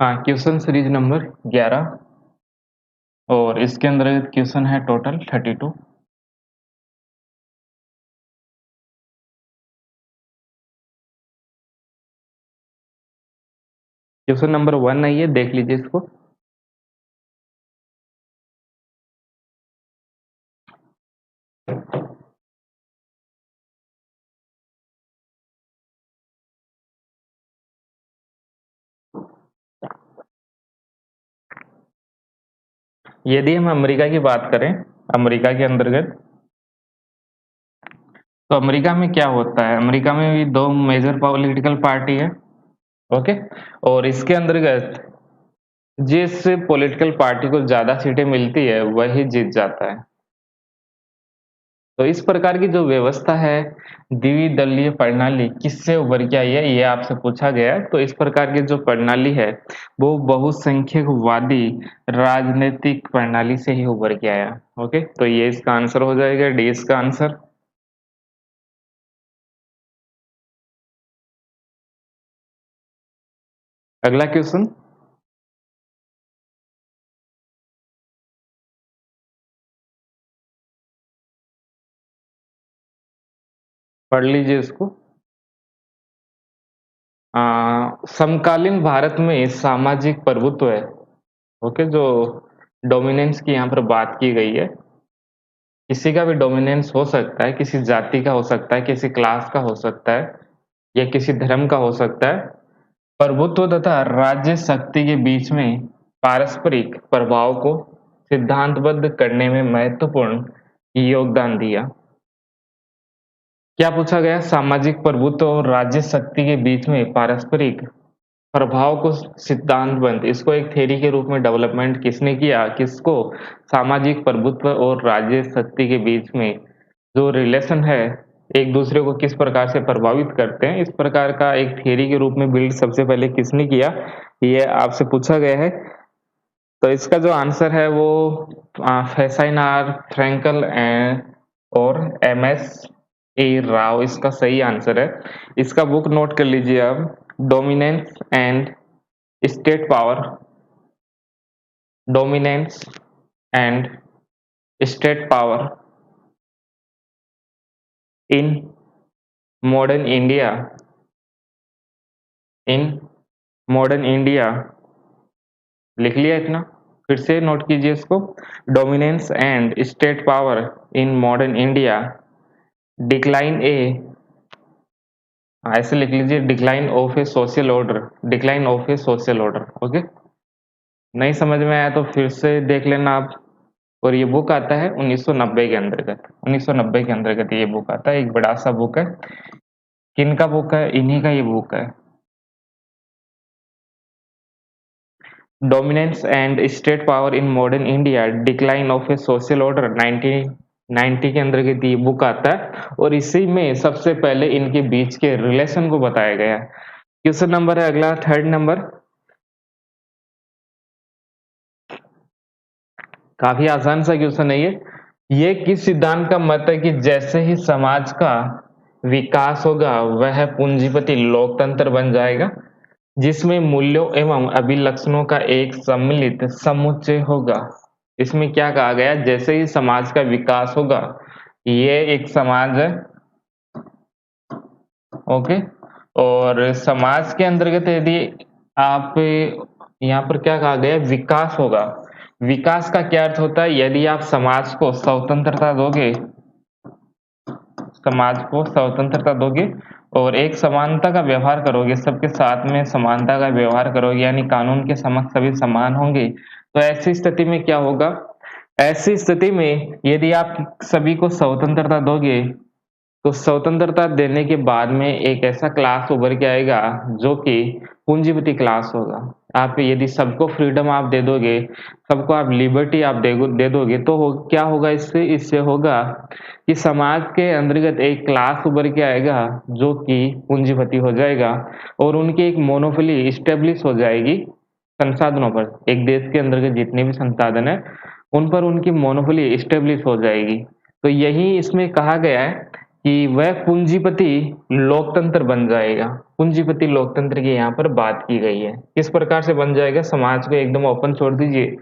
हाँ, question series number 11 और इसके अंदर क्वेश्चन है टोटल 32। क्वेश्चन नंबर 1 है, ये देख लीजिए इसको। यदि हम अमेरिका की बात करें, अमेरिका के अंतर्गत, तो अमेरिका में क्या होता है? अमेरिका में भी दो मेजर पॉलिटिकल पार्टी है। ओके, और इसके अंतर्गत जिस पॉलिटिकल पार्टी को ज्यादा सीटें मिलती है वही जीत जाता है। तो इस प्रकार की जो व्यवस्था है, द्विदलीय प्रणाली किससे उभर के आई है, ये आपसे पूछा गया है। तो इस प्रकार की जो प्रणाली है वो बहुसंख्यकवादी राजनीतिक प्रणाली से ही उभर के आया। ओके, तो ये इसका आंसर हो जाएगा, डी इसका आंसर। अगला क्वेश्चन, पढ़ लीजिए इसको। समकालीन भारत में सामाजिक प्रभुत्व है। ओके, जो डोमिनेंस की यहाँ पर बात की गई है, किसी का भी डोमिनेंस हो सकता है, किसी जाति का हो सकता है, किसी क्लास का हो सकता है, या किसी धर्म का हो सकता है। प्रभुत्व तथा राज्य शक्ति के बीच में पारस्परिक प्रभाव को सिद्धांतबद्ध करने में महत्वपूर्ण योगदान दिया। क्या पूछा गया? सामाजिक प्रभुत्व और राज्य शक्ति के बीच में पारस्परिक प्रभाव को सिद्धांतबद्ध, इसको एक थ्योरी के रूप में डेवलपमेंट किसने किया? किसको? सामाजिक प्रभुत्व और राज्य शक्ति के बीच में जो रिलेशन है, एक दूसरे को किस प्रकार से प्रभावित करते हैं, इस प्रकार का एक थ्योरी के रूप में बिल्ड सबसे पहले किसने किया, ये आपसे पूछा गया है। तो इसका जो आंसर है वो फेसाइनार, फ्रैंकल एंड और एम एस ए राव इसका सही आंसर है। इसका बुक नोट कर लीजिए आप, dominance and state power, dominance and state power in modern India, in modern India. लिख लिया इतना? फिर से नोट कीजिए इसको, dominance and state power in modern India, decline a, ऐसे लिख लीजिए, decline of a social order, decline of a social order. Okay, नहीं समझ में आया तो फिर से देख लेना आप। और ये बुक आता है 1990 के अंतर्गत, 1990 के अंतर्गत ये बुक आता है, एक बड़ा सा बुक है। किन का बुक है? इन्हीं का ये बुक है, dominance and state power in modern India, decline of a social order, 1990 के अंतर्गत ये बुक आता है। और इसी में सबसे पहले इनके बीच के रिलेशन को बताया गया है। क्वेश्चन नंबर है अगला, थर्ड नंबर। काफी आसान सा क्वेश्चन है ये किस सिद्धांत का मत है कि जैसे ही समाज का विकास होगा वह पूंजीपति लोकतंत्र बन जाएगा, जिसमें मूल्यों एवं अभिलक्षणों का एक सम्मिलित समुच्चय होगा। इसमें क्या कहा गया? जैसे ही समाज का विकास होगा, ये एक समाज है। ओके, और समाज के अंतर्गत यदि आप, यहाँ पर क्या कहा गया? विकास होगा। विकास का क्या अर्थ होता है? यदि आप समाज को स्वतंत्रता दोगे, समाज को स्वतंत्रता दोगे और एक समानता का व्यवहार करोगे, सबके साथ में समानता का व्यवहार करोगे, यानी कानून के समक्ष सभी समान होंगे, तो ऐसी स्थिति में क्या होगा? ऐसी स्थिति में यदि आप सभी को स्वतंत्रता दोगे, तो स्वतंत्रता देने के बाद में एक ऐसा क्लास उभर के आएगा जो कि पूंजीपति क्लास होगा। आप यदि सबको फ्रीडम आप दे दोगे, सबको आप लिबर्टी आप दे दोगे, तो क्या होगा? इससे होगा कि समाज के अंतर्गत एक क्लास उभर के आएगा जो कि पूंजीपति हो जाएगा, और उनकी एक मोनोपोली स्टेब्लिश हो जाएगी संसाधनों पर। एक देश के अंतर्गत जितने भी संसाधन है उन पर उनकी मोनोपोली स्टेब्लिश हो जाएगी। तो यही इसमें कहा गया है कि वह पूंजीपति लोकतंत्र बन जाएगा। पूंजीपति लोकतंत्र की यहाँ पर बात की गई है। किस प्रकार से बन जाएगा? समाज को एकदम ओपन छोड़ दीजिए।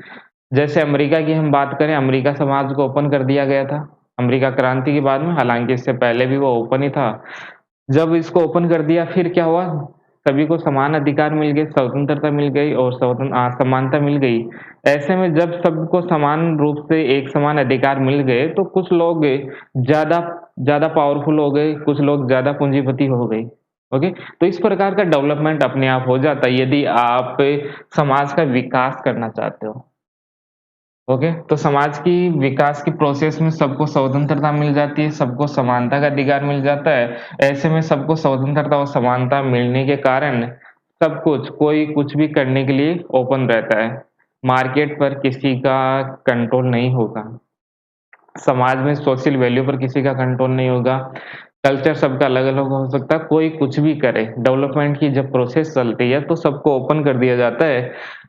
जैसे अमेरिका की हम बात करें, अमेरिका समाज को ओपन कर दिया गया था अमेरिका क्रांति के बाद में, हालांकि इससे पहले भी वो ओपन ही था। जब इसको ओपन कर दिया फिर क्या हुआ? सभी को समान अधिकार मिल गए, स्वतंत्रता मिल गई और समानता मिल गई। ऐसे में जब सबको समान रूप से एक समान अधिकार मिल गए तो कुछ लोग ज़्यादा ज़्यादा पावरफुल हो गए, कुछ लोग ज़्यादा पूंजीपति हो गए। ओके? तो इस प्रकार का डेवलपमेंट अपने आप हो जाता है यदि आप समाज का विकास करना चाहते हो। ओके, तो समाज की विकास की प्रोसेस में सबको स्वतंत्रता मिल जाती है, सबको समानता का अधिकार मिल जाता है। ऐसे में सबको स्वतंत्रता और समानता मिलने के कारण सब कुछ कोई कुछ भी करने के लिए ओपन रहता है। मार्केट पर किसी का कंट्रोल नहीं होगा। समाज में सोशल वैल्यू पर किसी का कंट्रोल नहीं होगा। कल्चर सबका अलग-अलग हो सकता है, कोई कुछ भी करे। डेवलपमेंट की जब प्रोसेस चलती है तो सबको ओपन कर दिया जाता है।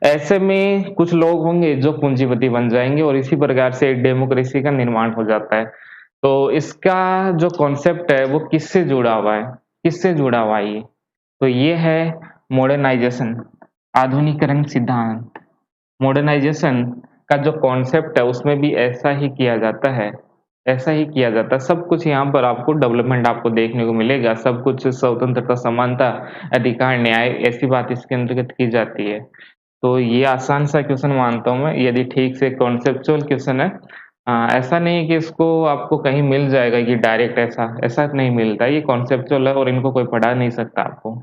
ऐसे में कुछ लोग होंगे जो पूंजीपति बन जाएँगे और इसी प्रकार से डेमोक्रेसी का निर्माण हो जाता है। तो इसका जो कॉन्सेप्ट है वो किससे जुड़ा हुआ है? किससे जुड़ा हुआ है ये? तो ये है मॉडर्नाइज़ेशन, आधुनिकीकरण सिद्धांत। मॉडर्नाइज़ेशन का जो कॉन्सेप्ट है उसमें भी ऐसा ही किया जाता है, ऐसा ही किया जाता है। सब कुछ यहाँ पर आपको डेवलपमेंट आपको देखने को मिलेगा, सब कुछ स्वतंत्रता, समानता, अधिकार, न्याय ऐसी बात इसके अंतर्गत की जाती है। तो ये आसान सा क्वेश्चन मानता हूँ मैं, यदि ठीक से कॉन्सेप्चुअल क्वेश्चन है। ऐसा नहीं है कि इसको आपको कहीं मिल जाएगा कि डायरेक्ट ऐसा, ऐसा नहीं मिलता है, ये कॉन्सेप्चुअल है और इनको कोई पढ़ा नहीं सकता आपको।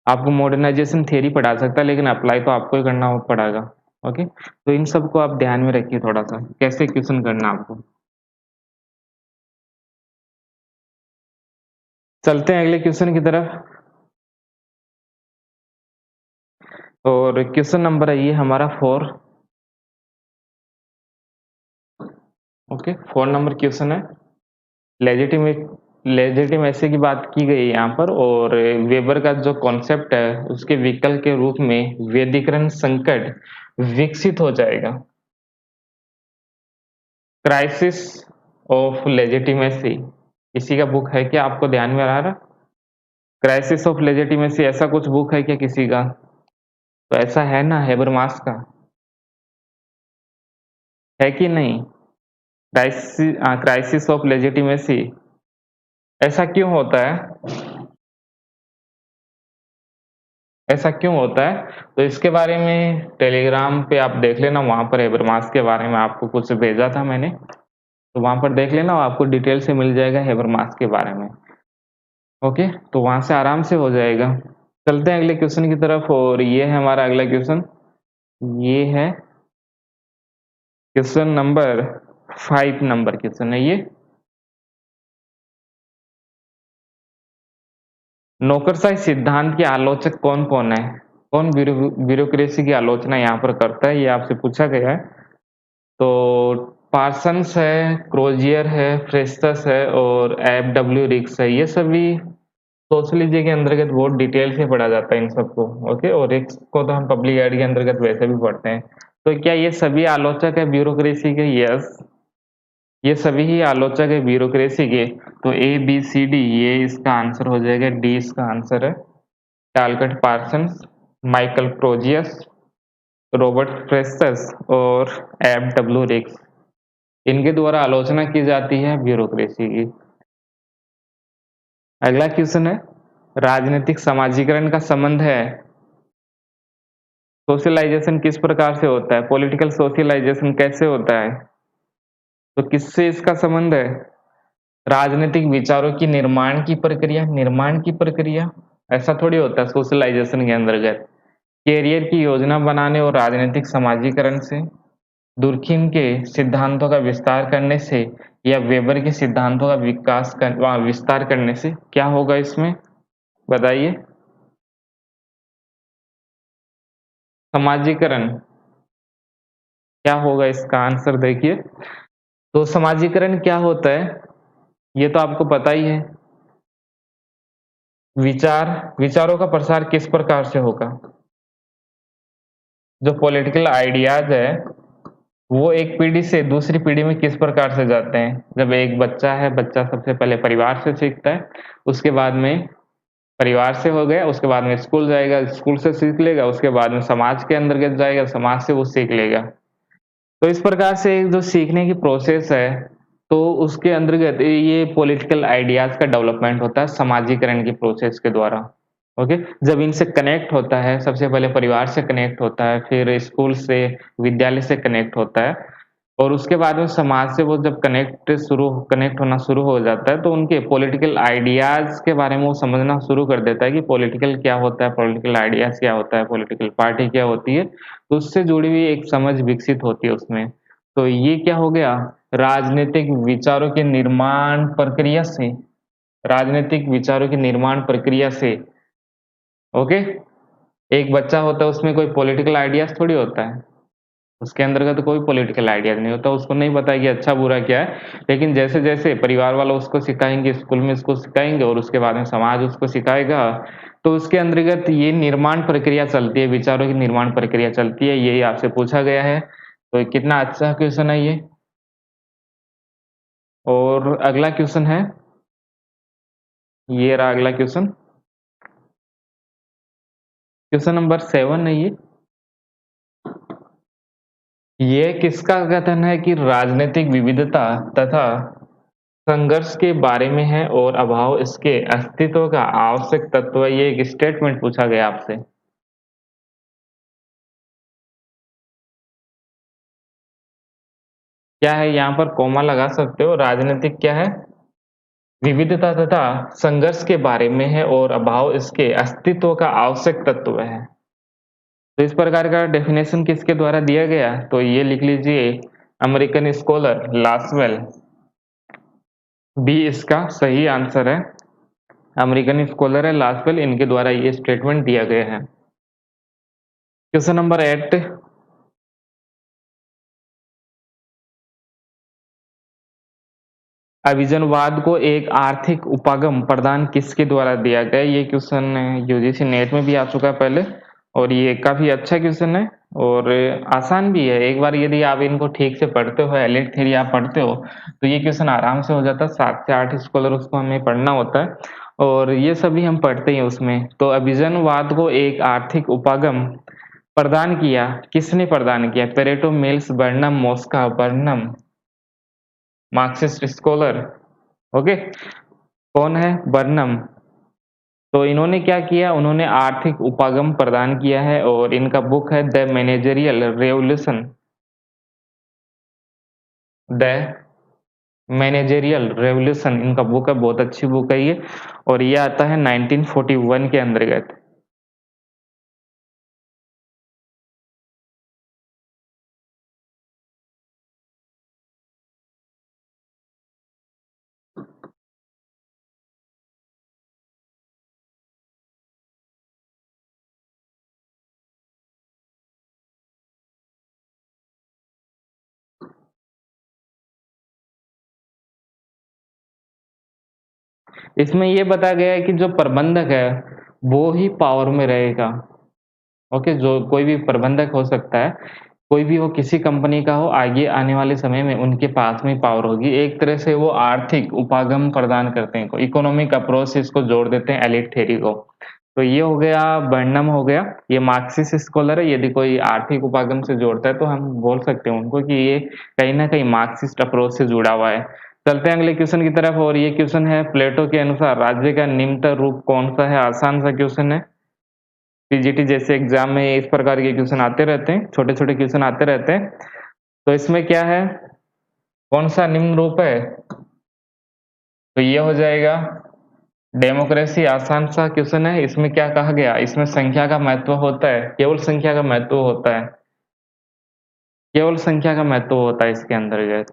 आपको मॉडर्नाइज़ेशन थ्योरी पढ़ा सकता है लेकिन अप्लाई तो आपको ही करना पड़ेगा। ओके? तो इन सबको आप ध्यान में रखिए थोड़ा-सा, कैसे क्वेश्चन करना है आपको। चलते हैं अगले क्वेश्चन की तरफ और क्वेश्चन नंबर है ये हमारा 4। ओके? 4 नंबर क्वेश्चन है। लेजिटिमेट लेजिटिमेसी की बात की गई है यहाँ पर और वेबर का जो कॉन्सेप्ट है उसके विकल्प के रूप में वैदिकरण संकट विकसित हो जाएगा। क्राइसिस ऑफ लेजिटिमेसी इसी का बुक है क्या? आपको ध्यान में आ रहा? क्राइसिस ऑफ लेजिटिमेसी ऐसा कुछ बुक है क्या किसी का? तो ऐसा है ना हेबरमास का, है कि नहीं? क्राइसिस ऑफ लेजिटिमेसी ऐसा क्यों होता है? ऐसा क्यों होता है? तो इसके बारे में टेलीग्राम पे आप देख लेना, वहाँ पर हेबरमास के बारे में आपको कुछ भेजा था मैंने, तो वहाँ पर देख लेना, आपको डिटेल से मिल जाएगा हेबरमास के बारे में। ओके? तो वहाँ से आराम से हो जाएगा। चलते हैं अगले क्वेश्चन की तरफ और ये है हमारा अगला क्वेश्चन। ये है क्वेश्चन नंबर 5 नंबर क्वेश्चन है ये। नौकरशाही सिद्धांत के आलोचक कौन-कौन है? कौन ब्यूरोक्रेसी की आलोचना यहाँ पर करता है, ये आपसे पूछा गया है। तो पार्सन्स है, क्रोजियर है, फ्रेस्टस है और एफ.डब्ल्यू. रिक्स है। ये सभी सोशलिज्म के अंतर्गत बहुत डिटेल से पढ़ा जाता है इन सबको। ओके? और रिक्स को तो हम पब्लिक एड के अंतर्गत वैसे भी पढ़ते हैं। तो क्या ये सभी आलोचक है ब्यूरोक्रेसी के? यस, ये सभी ही आलोचक है ब्यूरोक्रेसी के। तो ए बी सी डी ये इसका आंसर हो जाएगा, डी इसका आंसर है। टालकट पार्सन्स, माइकल क्रोजियस, रॉबर्ट फ्रेस्टस और एफ.डब्ल्यू. रिक्स, इनके द्वारा आलोचना की जाती है ब्यूरोक्रेसी की। अगला क्वेश्चन है, राजनीतिक समाजीकरण का संबंध है सोशलाइजेशन किस प्रकार से होता है? पॉलिटिकल सोशलाइजेशन कैसे होता है? तो किससे इसका संबंध है? राजनीतिक विचारों की निर्माण की प्रक्रिया ऐसा थोड़ी होता है सोशलाइजेशन के अंतर्गत। कैरियर की योजना बनाने और राजनीतिक समाजीकरण से, दुर्खिम के सिद्धांतों का विस्तार करने से या वेबर के सिद्धांतों का विस्तार करने से क्या होगा इसमें? बताइए। समाजीकरण क्या होगा इसका आंसर देखिए। तो समाजीकरण क्या होता है? ये तो आपको पता ही है। विचारों का प्रसार किस प्रकार से होगा? जो पॉलिटिकल आइडियाज है वो एक पीढ़ी से दूसरी पीढ़ी में किस प्रकार से जाते हैं। जब एक बच्चा है, बच्चा सबसे पहले परिवार से सीखता है, उसके बाद में परिवार से हो गया, उसके बाद में स्कूल जाएगा, स्कूल से सीख लेगा, उसके बाद में समाज के अंतर्गत जाएगा, समाज से वो सीख लेगा। तो इस प्रकार से एक जो सीखने की प्रोसेस है, तो उसके अंतर्गत ये पॉलिटिकल आइडियाज़ का डेवलपमेंट होता है समाजीकरण की प्रोसेस के द्वारा। ओके? जब इनसे कनेक्ट होता है, सबसे पहले परिवार से कनेक्ट होता है, फिर स्कूल से, विद्यालय से कनेक्ट होता है और उसके बाद में समाज से वो जब कनेक्ट होना शुरू हो जाता है, तो उनके पॉलिटिकल आइडियाज़ के बारे में वो समझना शुरू कर देता है कि पॉलिटिकल क्या होता है, पॉलिटिकल आइडियाज़ क्या होता है, पॉलिटिकल पार्टी क्या होती है, तो उससे जुड़ी हुई एक समझ विकसित होती है उसमें। तो ये क्या हो गया, राजनीतिक विचारों के निर्माण प्रक्रिया से राजनीतिक विचारों की निर्माण प्रक्रिया से ओके, एक बच्चा होता है उसमें कोई पॉलिटिकल आइडियाज़ थोड़ी होता है। उसके अंतर्गत कोई पॉलिटिकल आइडियाज़ नहीं होता, उसको नहीं पता है कि अच्छा-बुरा क्या है। लेकिन जैसे-जैसे परिवार वाले उसको सिखाएँगे, स्कूल में उसको सिखाएँगे और उसके बाद में समाज उसको सिखाएगा, तो उसके अंतर्गत ये निर्माण प्रक्रिया चलती है, विचारों की निर्माण प्रक्रिया चलती है, यही आपसे पूछा गया है। तो कितना अच्छा क्वेश्चन है ये। और अगला क्वेश्चन है, ये रहा अगला क्वेश्चन, क्वेश्चन नंबर 7 है ये। ये किसका कथन है कि राजनीतिक विविधता तथा संघर्ष के बारे में है और अभाव इसके अस्तित्व का आवश्यक तत्व है, ये एक स्टेटमेंट पूछा गया आपसे। क्या है यहाँ पर कॉमा लगा सकते हो, राजनीतिक क्या है? विविधता तथा संघर्ष के बारे में है और अभाव इसके अस्तित्व का आवश्यक तत्व है। तो इस प्रकार का डेफिनेशन किसके द्वारा दिया गया? तो ये लिख लीजिए, अमेरिकन स्कॉलर लासवेल, बी इसका सही आंसर है। अमेरिकन स्कॉलर है लासवेल, इनके द्वारा ये स्टेटमेंट दिया गया है। क्वेश्चन नंबर 8, अभिजनवाद को एक आर्थिक उपागम प्रदान किसके द्वारा दिया गया? ये क्वेश्चन यूजीसी नेट में भी आ चुका है पहले और ये काफी अच्छा क्वेश्चन है और आसान भी है। एक बार यदि आप इनको ठीक से पढ़ते हो, एलिट थ्योरी आप पढ़ते हो, तो ये क्वेश्चन आराम से हो जाता है। 7 से 8 स्कॉलर उसको हमें पढ़ना होता है और ये सभी हम पढ़ते ही हैं उसमें। तो अभिजनवाद को एक आर्थिक उपागम प्रदान किया, किसने प्रदान किया? Pareto, Mills, Burnham, Mosca, Burnham, Marxist scholar. Okay, कौन है? बर्नम। तो इन्होंने क्या किया? उन्होंने आर्थिक उपागम प्रदान किया है और इनका बुक है the managerial revolution. The managerial revolution इनका बुक है, बहुत अच्छी बुक है ये और ये आता है 1941 के अंतर्गत। इसमें ये बताया गया है कि जो प्रबंधक है, वो ही पावर में रहेगा। ओके, जो कोई भी प्रबंधक हो सकता है, कोई भी हो, किसी कंपनी का हो, आगे आने वाले समय में उनके पास में पावर होगी। एक तरह से वो आर्थिक उपागम प्रदान करते हैं, इकोनॉमिक अप्रोच से इसको जोड़ देते हैं एलिट थ्योरी को। तो ये हो गया, बर्नम हो गया, ये मार्क्सिस्ट स्कॉलर है। यदि कोई आर्थिक उपागम से जोड़ता है तो हम बोल सकते हैं उनको कि ये कहीं न कहीं मार्क्सिस्ट अप्रोच से जुड़ा हुआ है। चलते हैं अगले क्वेश्चन की तरफ और ये क्वेश्चन है, प्लेटो के अनुसार राज्य का निम्नतम रूप कौन-सा है? आसान सा क्वेश्चन है। पीजीटी जैसे एग्जाम में इस प्रकार के क्वेश्चन आते रहते हैं, छोटे-छोटे क्वेश्चन आते रहते हैं। तो इसमें क्या है, कौन-सा निम्न रूप है? तो ये हो जाएगा डेमोक्रेसी। आसान सा क्वेश्चन है। इसमें क्या कहा गया? इसमें संख्या का महत्व होता है, केवल संख्या का महत्व होता है, केवल संख्या का महत्व होता है इसके अंतर्गत।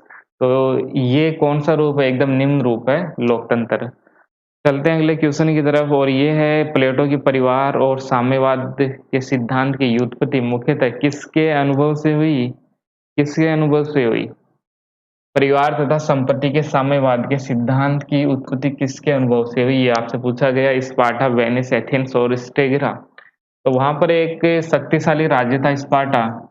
तो ये कौन-सा रूप है? एकदम निम्न रूप है, लोकतंत्र। चलते हैं अगले क्वेश्चन की तरफ और ये है, प्लेटो की परिवार और साम्यवाद के सिद्धांत की व्युत्पत्ति मुख्यतः किसके अनुभव से हुई? किसके अनुभव से हुई? परिवार तथा संपत्ति के साम्यवाद के सिद्धांत की उत्पत्ति किसके अनुभव से हुई? ये आपसे पूछा गया। स्पार्टा, वेनिस, एथेंस और स्टेगिरा। तो वहां पर एक शक्तिशाली राज्य था स्पार्टा।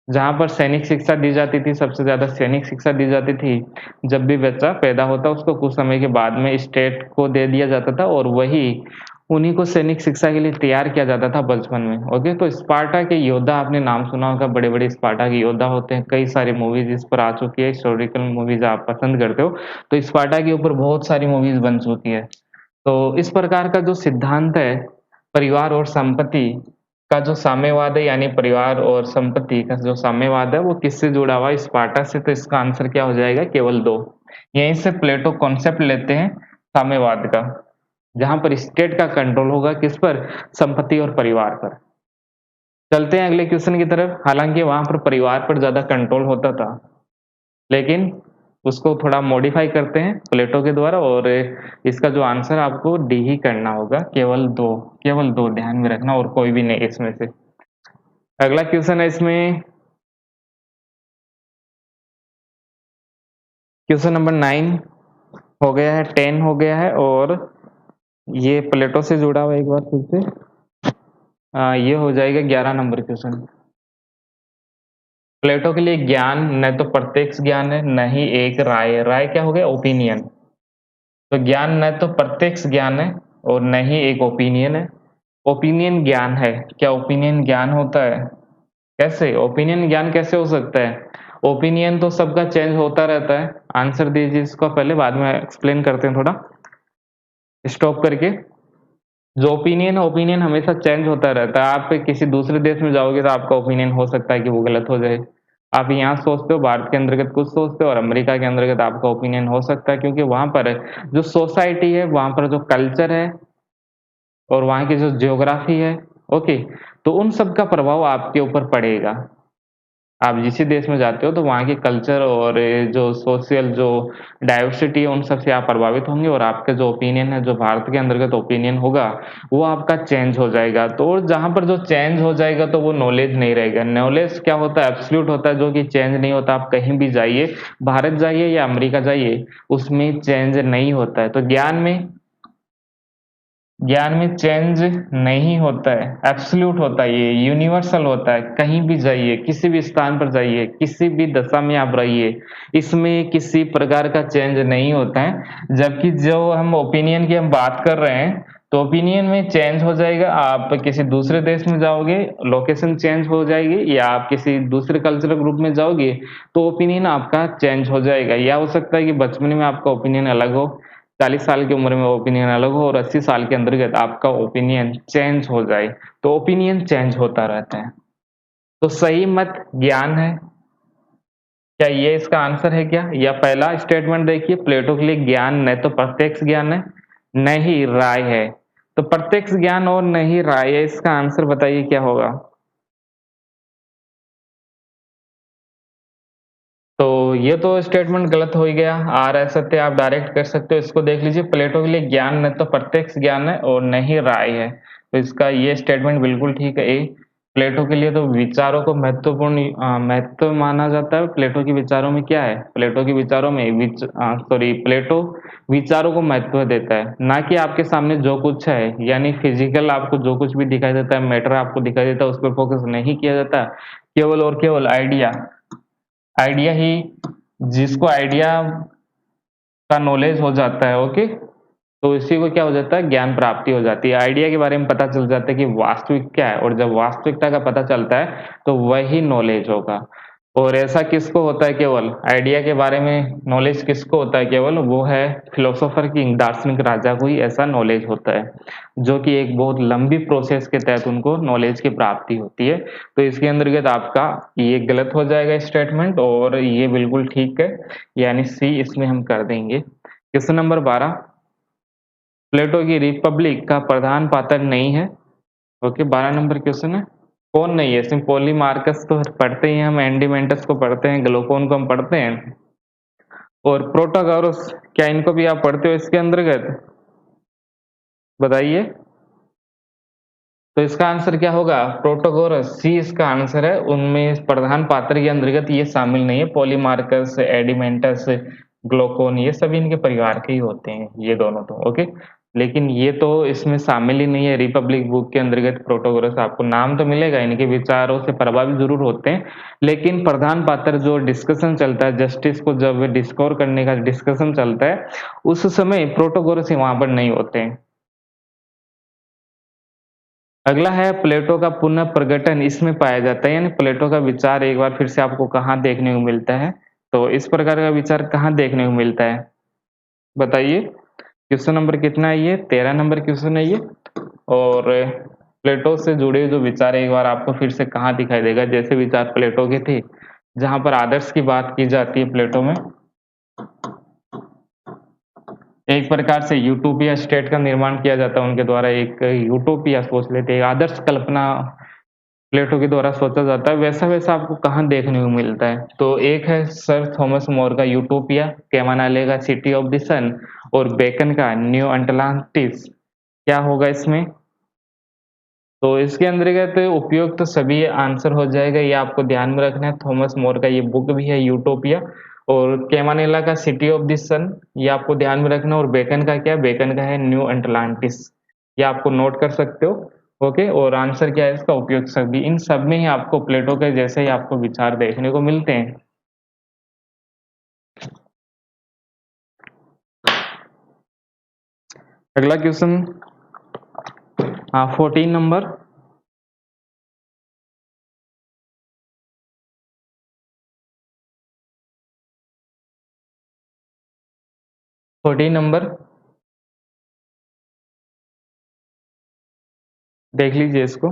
जहाँ पर सैनिक शिक्षा दी जाती थी, सबसे ज़्यादा सैनिक शिक्षा दी जाती थी। जब भी बच्चा पैदा होता उसको कुछ समय के बाद में स्टेट को दे दिया जाता था और वही उन्हीं को सैनिक शिक्षा के लिए तैयार किया जाता था बचपन में। ओके, तो स्पार्टा के योद्धा आपने नाम सुना होगा, बड़े-बड़े स्पार्टा के योद्धा होते हैं। कई सारी मूवीज़ इस पर आ चुकी है, हिस्टोरिकल मूवीज़ आप पसंद करते हो, तो स्पार्टा के ऊपर बहुत सारी मूवीज़ बन चुकी है। तो इस प्रकार का जो सिद्धांत है, परिवार और संपत्ति का जो साम्यवाद है, यानी परिवार और संपत्ति का जो साम्यवाद है, वो किससे जुड़ा हुआ है? स्पार्टा से। तो इसका आंसर क्या हो जाएगा? केवल 2। यहीं से प्लेटो कॉन्सेप्ट लेते हैं साम्यवाद का, जहाँ पर स्टेट का कंट्रोल होगा किस पर? संपत्ति और परिवार पर। चलते हैं अगले क्वेश्चन की तरफ। हालाँकि वहाँ पर परिवार पर ज़्यादा कंट्रोल होता था, लेकिन उसको थोड़ा मॉडिफाई करते हैं प्लेटो के द्वारा, और इसका जो आंसर आपको डी ही करना होगा। केवल 2 ध्यान में रखना, और कोई भी नहीं इसमें से। अगला क्वेश्चन है इसमें, क्वेश्चन नंबर 9 हो गया है, 10 हो गया है, और ये प्लेटो से जुड़ा हुआ है एक बार फिर से। ये हो जाएगा 11 नंबर क्वेश्चन। प्लेटो के लिए ज्ञान न तो प्रत्यक्ष ज्ञान है, न ही एक राय। राय क्या हो गया? ओपिनियन। तो ज्ञान न तो प्रत्यक्ष ज्ञान है और न ही एक ओपिनियन है। ओपिनियन ज्ञान है। क्या ओपिनियन ज्ञान होता है? कैसे ओपिनियन ज्ञान कैसे हो सकता है? ओपिनियन तो सबका चेंज होता रहता है। आंसर दीजिए इसको पहले, बाद में एक्सप्लेन करते हैं थोड़ा स्टॉप करके। जो ओपिनियन है, ओपिनियन हमेशा चेंज होता रहता है। आप किसी दूसरे देश में जाओगे तो आपका ओपिनियन हो सकता है कि वो गलत हो जाए। आप यहाँ सोचते हो भारत के अंतर्गत कुछ सोचते हो, और अमेरिका के अंतर्गत आपका ओपिनियन हो सकता है, क्योंकि वहाँ पर जो सोसाइटी है, वहाँ पर जो कल्चर है, और वहाँ की जो ज्योग्राफी है, ओके, तो उन सब का प्रभाव आपके ऊपर पड़ेगा। आप जिस ही देश में जाते हो तो वहाँ के कल्चर और जो सोशल जो डाइवर्सिटी है, उन सब से आप प्रभावित होंगे, और आपका जो ओपिनियन है, जो भारत के अंतर्गत ओपिनियन होगा, वो आपका चेंज हो जाएगा। तो जहाँ पर जो चेंज हो जाएगा तो वो नॉलेज नहीं रहेगा। नॉलेज क्या होता है? एब्सोल्यूट होता है, जो कि चेंज नहीं होता। आप कहीं भी जाइए, भारत जाइए या अमेरिका जाइए, उसमें चेंज नहीं होता है। तो ज्ञान में चेंज नहीं होता है, एब्सोल्यूट होता है, ये यूनिवर्सल होता है। कहीं भी जाइए, किसी भी स्थान पर जाइए, किसी भी दशा में आप रहिए, इसमें किसी प्रकार का चेंज नहीं होता है। जबकि जो हम ओपिनियन की हम बात कर रहे हैं, तो ओपिनियन में चेंज हो जाएगा। आप किसी दूसरे देश में जाओगे, लोकेशन चेंज हो जाएगी, या आप किसी दूसरे कल्चरल ग्रुप में जाओगे तो ओपिनियन आपका चेंज हो जाएगा। या हो सकता है कि बचपन में आपका ओपिनियन अलग हो, 40 साल की उम्र में ओपिनियन अलग हो, और 80 साल के अंतर्गत आपका ओपिनियन चेंज हो जाए। तो ओपिनियन चेंज होता रहता है। तो सही मत ज्ञान है। क्या ये इसका आंसर है क्या? या पहला स्टेटमेंट देखिए, प्लेटो के लिए ज्ञान न तो प्रत्यक्ष ज्ञान है, न ही राय है। तो प्रत्यक्ष ज्ञान और न ही राय है, इसका आंसर बताइए क्या होगा? तो ये तो स्टेटमेंट गलत हो ही गया। आर है सत्य, आप डायरेक्ट कर सकते हो। इसको देख लीजिए, प्लेटो के लिए ज्ञान न तो प्रत्यक्ष ज्ञान है और न ही राय है। तो इसका ये स्टेटमेंट बिल्कुल ठीक है, ए। प्लेटो के लिए तो विचारों को महत्वपूर्ण महत्व माना जाता है। प्लेटो के विचारों में क्या है? प्लेटो के विचारों में प्लेटो विचारों को महत्व देता है, ना कि आपके सामने जो कुछ है, यानी फिजिकल आपको जो कुछ भी दिखाई देता है, मैटर आपको दिखाई देता है, उस पर फोकस नहीं किया जाता। केवल और केवल आइडिया, आइडिया ही, जिसको आइडिया का नॉलेज हो जाता है, ओके, तो इसी को क्या हो जाता है? ज्ञान प्राप्ति हो जाती है। आइडिया के बारे में पता चल जाता है कि वास्तविक क्या है, और जब वास्तविकता का पता चलता है तो वही नॉलेज होगा। और ऐसा किसको होता है? केवल आइडिया के बारे में नॉलेज किसको होता है? केवल वो है फिलोसोफर की, दार्शनिक राजा को ही ऐसा नॉलेज होता है, जो कि एक बहुत लंबी प्रोसेस के तहत उनको नॉलेज की प्राप्ति होती है। तो इसके अंतर्गत आपका ये गलत हो जाएगा स्टेटमेंट, और ये बिल्कुल ठीक है, यानी सी इसमें हम कर देंगे। क्वेश्चन नंबर 12, प्लेटो की रिपब्लिक का प्रधान पात्र नहीं है। ओके, 12 नंबर क्वेश्चन है। कौन नहीं है? इसमें पॉलीमार्कस तो पढ़ते ही हैं हम, एंडीमेंटस को पढ़ते हैं, ग्लोकोन को हम पढ़ते हैं, और प्रोटागोरस, क्या इनको भी आप पढ़ते हो इसके अंतर्गत? बताइए। तो इसका आंसर क्या होगा? प्रोटागोरस, सी इसका आंसर है। उनमें प्रधान पात्र के अंतर्गत ये शामिल नहीं है। पॉलीमार्कस, एडिमेंटस, ग्लोकोन, ये सभी इनके परिवार के ही होते हैं, ये दोनों तो। ओके, लेकिन ये तो इसमें शामिल ही नहीं है रिपब्लिक बुक के अंतर्गत प्रोटोगोरस आपको नाम तो मिलेगा, इनके विचारों से प्रभावित ज़रूर होते हैं, लेकिन प्रधान पात्र जो डिस्कशन चलता है, जस्टिस को जब डिस्कवर करने का डिस्कशन चलता है, उस समय प्रोटोगोरस वहाँ पर नहीं होते हैं। अगला है प्लेटो का पुनः प्रकटन इसमें पाया जाता है, यानी प्लेटो का विचार एक बार फिर से आपको कहाँ देखने को मिलता है? तो इस प्रकार का विचार कहाँ देखने को मिलता है? बताइए? क्वेश्चन नंबर कितना है ये? 13 नंबर क्वेश्चन है ये। और प्लेटो से जुड़े जो विचार एक बार आपको फिर से कहाँ दिखाई देगा? जैसे विचार प्लेटो के थे, जहाँ पर आदर्श की बात की जाती है प्लेटो में। एक प्रकार से यूटोपिया स्टेट का निर्माण किया जाता है उनके द्वारा, एक यूटोपिया सोच लेते हैं, आदर्श कल्पना प्लेटो के द्वारा सोचा जाता है, वैसा-वैसा आपको कहाँ देखने को मिलता है? तो एक है सर थॉमस मोर का यूटोपिया, कैमानाले का सिटी ऑफ द सन और बेकन का न्यू अटलांटिस। क्या होगा इसमें? तो इसके अंतर्गत उपयुक्त तो सभी आंसर हो जाएगा, ये आपको ध्यान में रखना है। थॉमस मोर का ये बुक भी है यूटोपिया, और कैमानेला का सिटी ऑफ द सन ये आपको ध्यान में रखना, और बेकन का क्या? बेकन का है न्यू अटलांटिस। ये आपको नोट कर सकते हो। ओके, और आंसर क्या है इसका? उपयुक्त सभी। इन सब में ही आपको प्लेटो के जैसे ही आपको विचार देखने को मिलते हैं। अगला क्वेश्चन, हाँ 14 नंबर। 14 नंबर देख लीजिए इसको।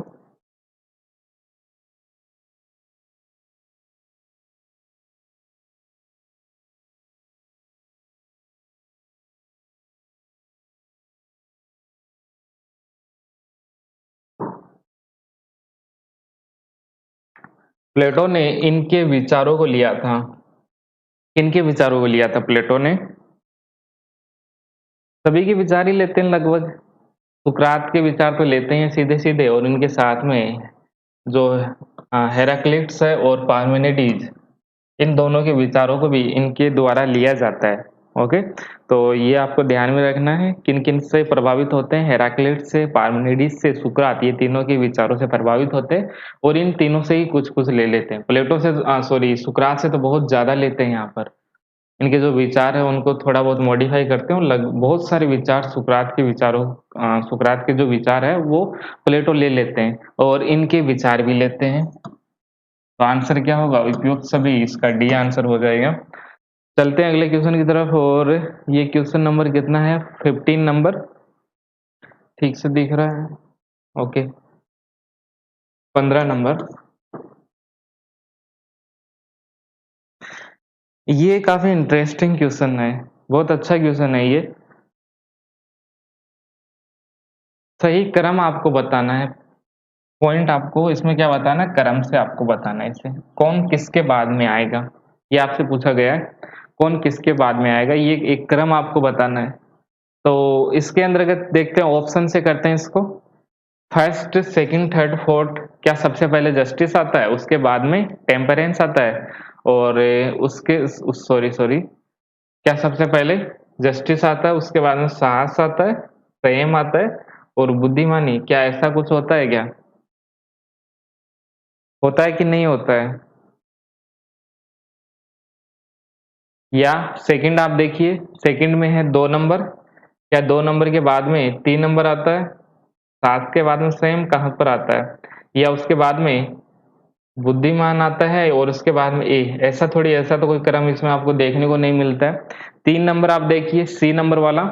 प्लेटो ने इनके विचारों को लिया था, किनके विचारों को लिया था प्लेटो ने? सभी के विचार ही लेते हैं लगभग। सुकरात के विचार तो लेते हैं सीधे-सीधे, और इनके साथ में जो हेराक्लिटस है और पार्मेनिडीज, इन दोनों के विचारों को भी इनके द्वारा लिया जाता है। ओके, तो ये आपको ध्यान में रखना है किन-किन से प्रभावित होते हैं? हेराक्लिटस से, पार्मेनिडीज से, सुकरात, ये तीनों के विचारों से प्रभावित होते हैं, और इन तीनों से ही कुछ-कुछ ले लेते हैं। प्लेटो से सॉरी सुकरात से तो बहुत ज़्यादा लेते हैं यहाँ पर। इनके जो विचार है उनको थोड़ा बहुत मॉडिफाई करते हैं, और बहुत सारे विचार सुकरात के विचारों सुकरात के जो विचार है वो प्लेटो ले लेते हैं, और इनके विचार भी लेते हैं। तो आंसर क्या होगा? उपयुक्त सभी, इसका डी आंसर हो जाएगा। चलते हैं अगले क्वेश्चन की तरफ, और ये क्वेश्चन नंबर कितना है? 15 नंबर। ठीक से दिख रहा है? Okay, 15 number. ये काफी इंटरेस्टिंग क्वेश्चन है, बहुत अच्छा क्वेश्चन है ये। सही क्रम आपको बताना है, पॉइंट आपको इसमें क्या बताना है? क्रम से आपको बताना है इसे, कौन किसके बाद में आएगा, ये आपसे पूछा गया है। कौन किसके बाद में आएगा, ये एक क्रम आपको बताना है। तो इसके अंतर्गत देखते हैं, ऑप्शन से करते हैं इसको। फर्स्ट, सेकंड, थर्ड, फोर्थ, क्या सबसे पहले जस्टिस आता है, उसके बाद में टेम्परेंस आता है, और उसके सॉरी सॉरी क्या सबसे पहले जस्टिस आता है, उसके बाद में साहस आता है, संयम आता है, और बुद्धिमानी? क्या ऐसा कुछ होता है क्या? होता है कि नहीं होता है? या सेकंड आप देखिए, सेकंड में है 2 नंबर, क्या 2 नंबर के बाद में 3 नंबर आता है? 7 के बाद में संयम कहाँ पर आता है? या उसके बाद में बुद्धिमान आता है, और उसके बाद में ए? ऐसा थोड़ी, ऐसा तो कोई क्रम इसमें आपको देखने को नहीं मिलता है। 3 नंबर आप देखिए, सी नंबर वाला,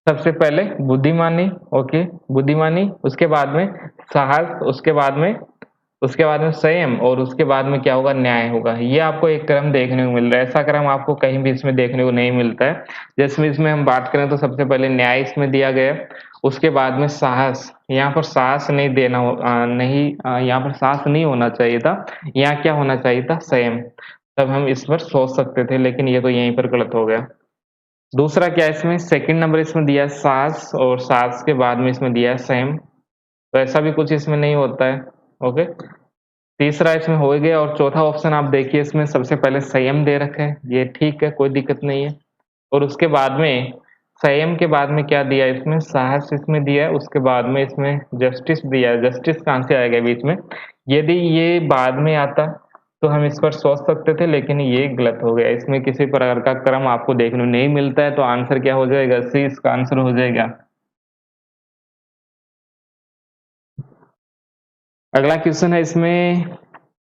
सबसे पहले बुद्धिमानी, ओके, बुद्धिमानी, उसके बाद में साहस, उसके बाद में संयम, और उसके बाद में क्या होगा? न्याय होगा। ये आपको एक क्रम देखने को मिल रहा है, ऐसा क्रम आपको कहीं भी इसमें देखने को नहीं मिलता है। जैसे इसमें हम बात करें तो सबसे पहले न्याय इसमें दिया गया है, उसके बाद में साहस, यहाँ पर साहस नहीं देना नहीं, यहाँ पर साहस नहीं होना चाहिए था, यहाँ क्या होना चाहिए था? संयम। तब हम इस पर सोच सकते थे, लेकिन ये तो यहीं पर गलत हो गया। दूसरा क्या है इसमें? सेकंड नंबर इसमें दिया है साहस, और साहस के बाद में इसमें दिया है संयम, तो ऐसा भी कुछ इसमें नहीं होता है। ओके, तीसरा इसमें हो गया, और चौथा ऑप्शन आप देखिए, इसमें सबसे पहले संयम दे रखा है, ये ठीक है, कोई दिक्कत नहीं है, और उसके बाद में संयम के बाद में क्या दिया है इसमें? साहस इसमें दिया है, उसके बाद में इसमें जस्टिस दिया है। जस्टिस कहाँ से आएगा बीच में? यदि ये बाद में आता तो हम इस पर सोच सकते थे, लेकिन ये गलत हो गया। इसमें किसी प्रकार का क्रम आपको देखने को नहीं मिलता है, तो आंसर क्या हो जाएगा? सी इसका आंसर हो जाएगा। अगला क्वेश्चन है इसमें,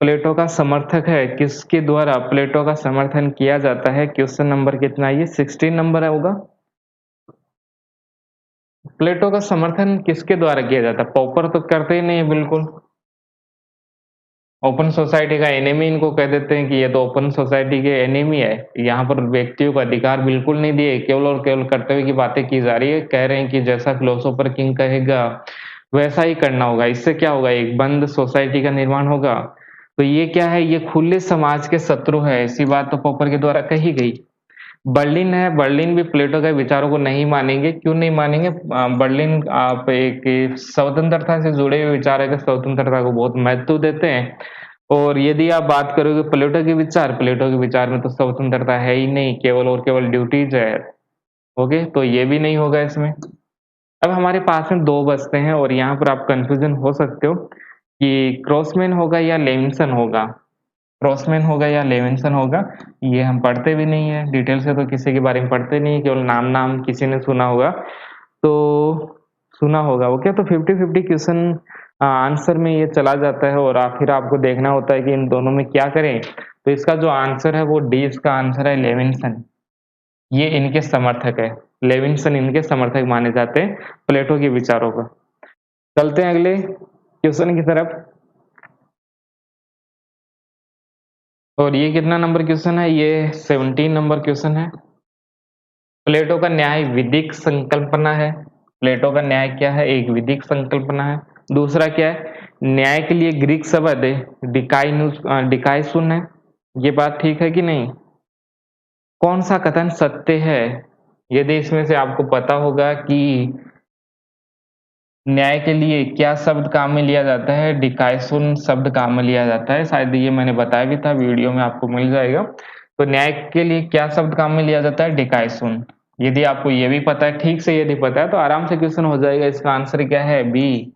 प्लेटो का समर्थक है, किसके द्वारा प्लेटो का समर्थन किया जाता है? क्वेश्चन नंबर कितना है ये? 16 नंबर है होगा। प्लेटो का समर्थन किसके द्वारा किया जाता है? पॉपर तो करते ही नहीं है बिल्कुल। ओपन सोसाइटी का एनिमी इनको कह देते हैं कि ये तो ओपन सोसाइटी के एनिमी है। यहाँ पर व्यक्तियों को अधिकार बिल्कुल नहीं दिए, केवल और केवल कर्तव्य की बातें की जा रही है। कह रहे हैं कि जैसा फिलोसोफर किंग कहेगा वैसा ही करना होगा। इससे क्या होगा? एक बंद सोसाइटी का निर्माण होगा। तो ये क्या है? ये खुले समाज के शत्रु है। ऐसी बात तो पॉपर के द्वारा कही गई। बर्लिन है, बर्लिन भी प्लेटो के विचारों को नहीं मानेंगे। क्यों नहीं मानेंगे? बर्लिन आप एक स्वतंत्रता से जुड़े हुए विचार है कि स्वतंत्रता को बहुत महत्व देते हैं। और यदि आप बात करोगे प्लेटो के विचार में तो स्वतंत्रता है ही नहीं, केवल और केवल ड्यूटीज है। ओके, तो ये भी नहीं होगा इसमें। अब हमारे पास में दो बचते हैं और यहाँ पर आप कंफ्यूजन हो सकते हो कि क्रॉसमैन होगा या लेविन्सन होगा। क्रॉसमैन होगा या लेविन्सन होगा, ये हम पढ़ते भी नहीं है डिटेल से, तो किसी के बारे में पढ़ते नहीं है, केवल नाम नाम किसी ने सुना होगा तो सुना होगा। ओके, तो 50-50 क्वेश्चन आंसर में ये चला जाता है और फिर आपको देखना होता है कि इन दोनों में क्या करें। तो इसका जो आंसर है वो डी, इसका आंसर है लेविन्सन। ये इनके समर्थक है। लेविन्सन इनके समर्थक माने जाते हैं प्लेटो के विचारों का। चलते हैं अगले क्वेश्चन की तरफ। और ये कितना नंबर क्वेश्चन है? ये 17 नंबर क्वेश्चन है। प्लेटो का न्याय विधिक संकल्पना है। प्लेटो का न्याय क्या है? एक विधिक संकल्पना है। दूसरा क्या है? न्याय के लिए ग्रीक शब्द डिकाइसुन है। ये बात ठीक है कि नहीं? कौन सा कथन सत्य है? यदि इसमें से आपको पता होगा कि न्याय के लिए क्या शब्द काम में लिया जाता है? डिकाइसुन शब्द काम में लिया जाता है। शायद ये मैंने बताया भी था, वीडियो में आपको मिल जाएगा। तो न्याय के लिए क्या शब्द काम में लिया जाता है? डिकाइसुन। यदि आपको ये भी पता है, ठीक से यदि पता है, तो आराम से क्वेश्चन हो जाएगा। इसका आंसर क्या है? बी।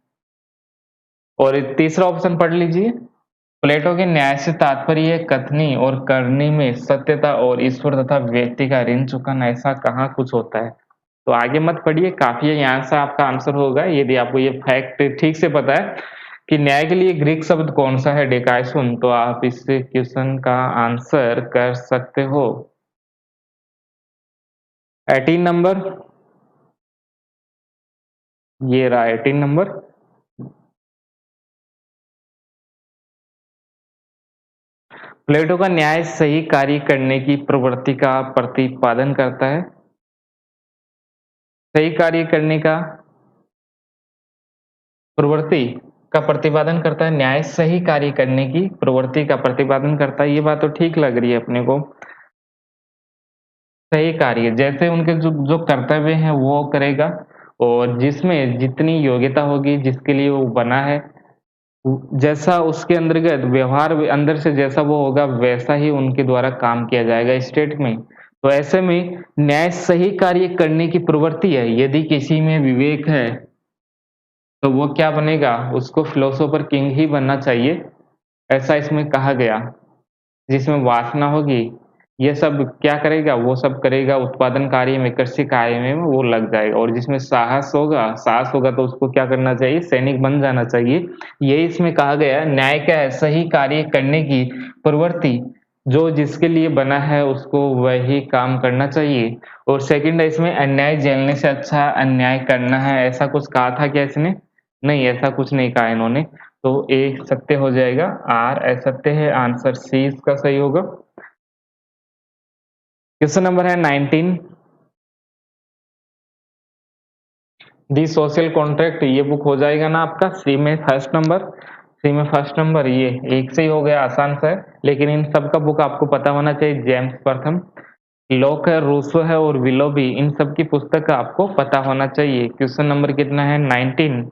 और तीसरा ऑप्शन पढ़ लीजिए। प्लेटो के न्याय से तात्पर्य कथनी और करनी में सत्यता और ईश्वर तथा व्यक्ति का ऋण चुकाना, ऐसा कहाँ कुछ होता है? तो आगे मत पढ़िए, काफी है, यहाँ से आपका आंसर होगा। यदि आपको ये फैक्ट ठीक से पता है कि न्याय के लिए ग्रीक शब्द कौन सा है? डिकाइसुन, तो आप इस क्वेश्चन का आंसर कर सकते हो। 18 नंबर, ये रहा 18 नंबर। प्लेटो का न्याय सही कार्य करने की प्रवृत्ति का प्रतिपादन करता है। सही कार्य करने का प्रवृत्ति का प्रतिपादन करता है। न्याय सही कार्य करने की प्रवृत्ति का प्रतिपादन करता है। ये बात तो ठीक लग रही है अपने को। सही कार्य जैसे उनके जो जो कर्तव्य हैं वो करेगा, और जिसमें जितनी योग्यता होगी, जिसके लिए वो बना है, जैसा उसके अंतर्गत व्यवहार अंदर से जैसा वो होगा, वैसा ही उनके द्वारा काम किया जाएगा स्टेट में। तो ऐसे में न्याय सही कार्य करने की प्रवृत्ति है। यदि किसी में विवेक है तो वो क्या बनेगा? उसको फिलोसोफर किंग ही बनना चाहिए, ऐसा इसमें कहा गया। जिसमें वासना होगी, ये सब क्या करेगा? वो सब करेगा उत्पादन कार्य में, कृषि कार्य में वो लग जाएगा। और जिसमें साहस होगा तो उसको क्या करना चाहिए? सैनिक बन जाना चाहिए। यही इसमें कहा गया है। न्याय क्या है? सही कार्य करने की प्रवृत्ति, जो जिसके लिए बना है उसको वही काम करना चाहिए। और सेकंड है इसमें, अन्याय झेलने से अच्छा अन्याय करना है, ऐसा कुछ कहा था क्या इसने? नहीं, ऐसा कुछ नहीं कहा इन्होंने। तो ए सत्य हो जाएगा, आर असत्य है, आंसर सी इसका सही होगा। क्वेश्चन नंबर है 19, दी सोशल कॉन्ट्रैक्ट, ये बुक हो जाएगा ना आपका सी में फर्स्ट नंबर। सी में फर्स्ट नंबर, ये एक से ही हो गया, आसान सा है। लेकिन इन सब का बुक आपको पता होना चाहिए। जेम्स प्रथम, लॉक है, रूसो है और विलोबी, इन सब की पुस्तक का आपको पता होना चाहिए। क्वेश्चन नंबर कितना है? 19।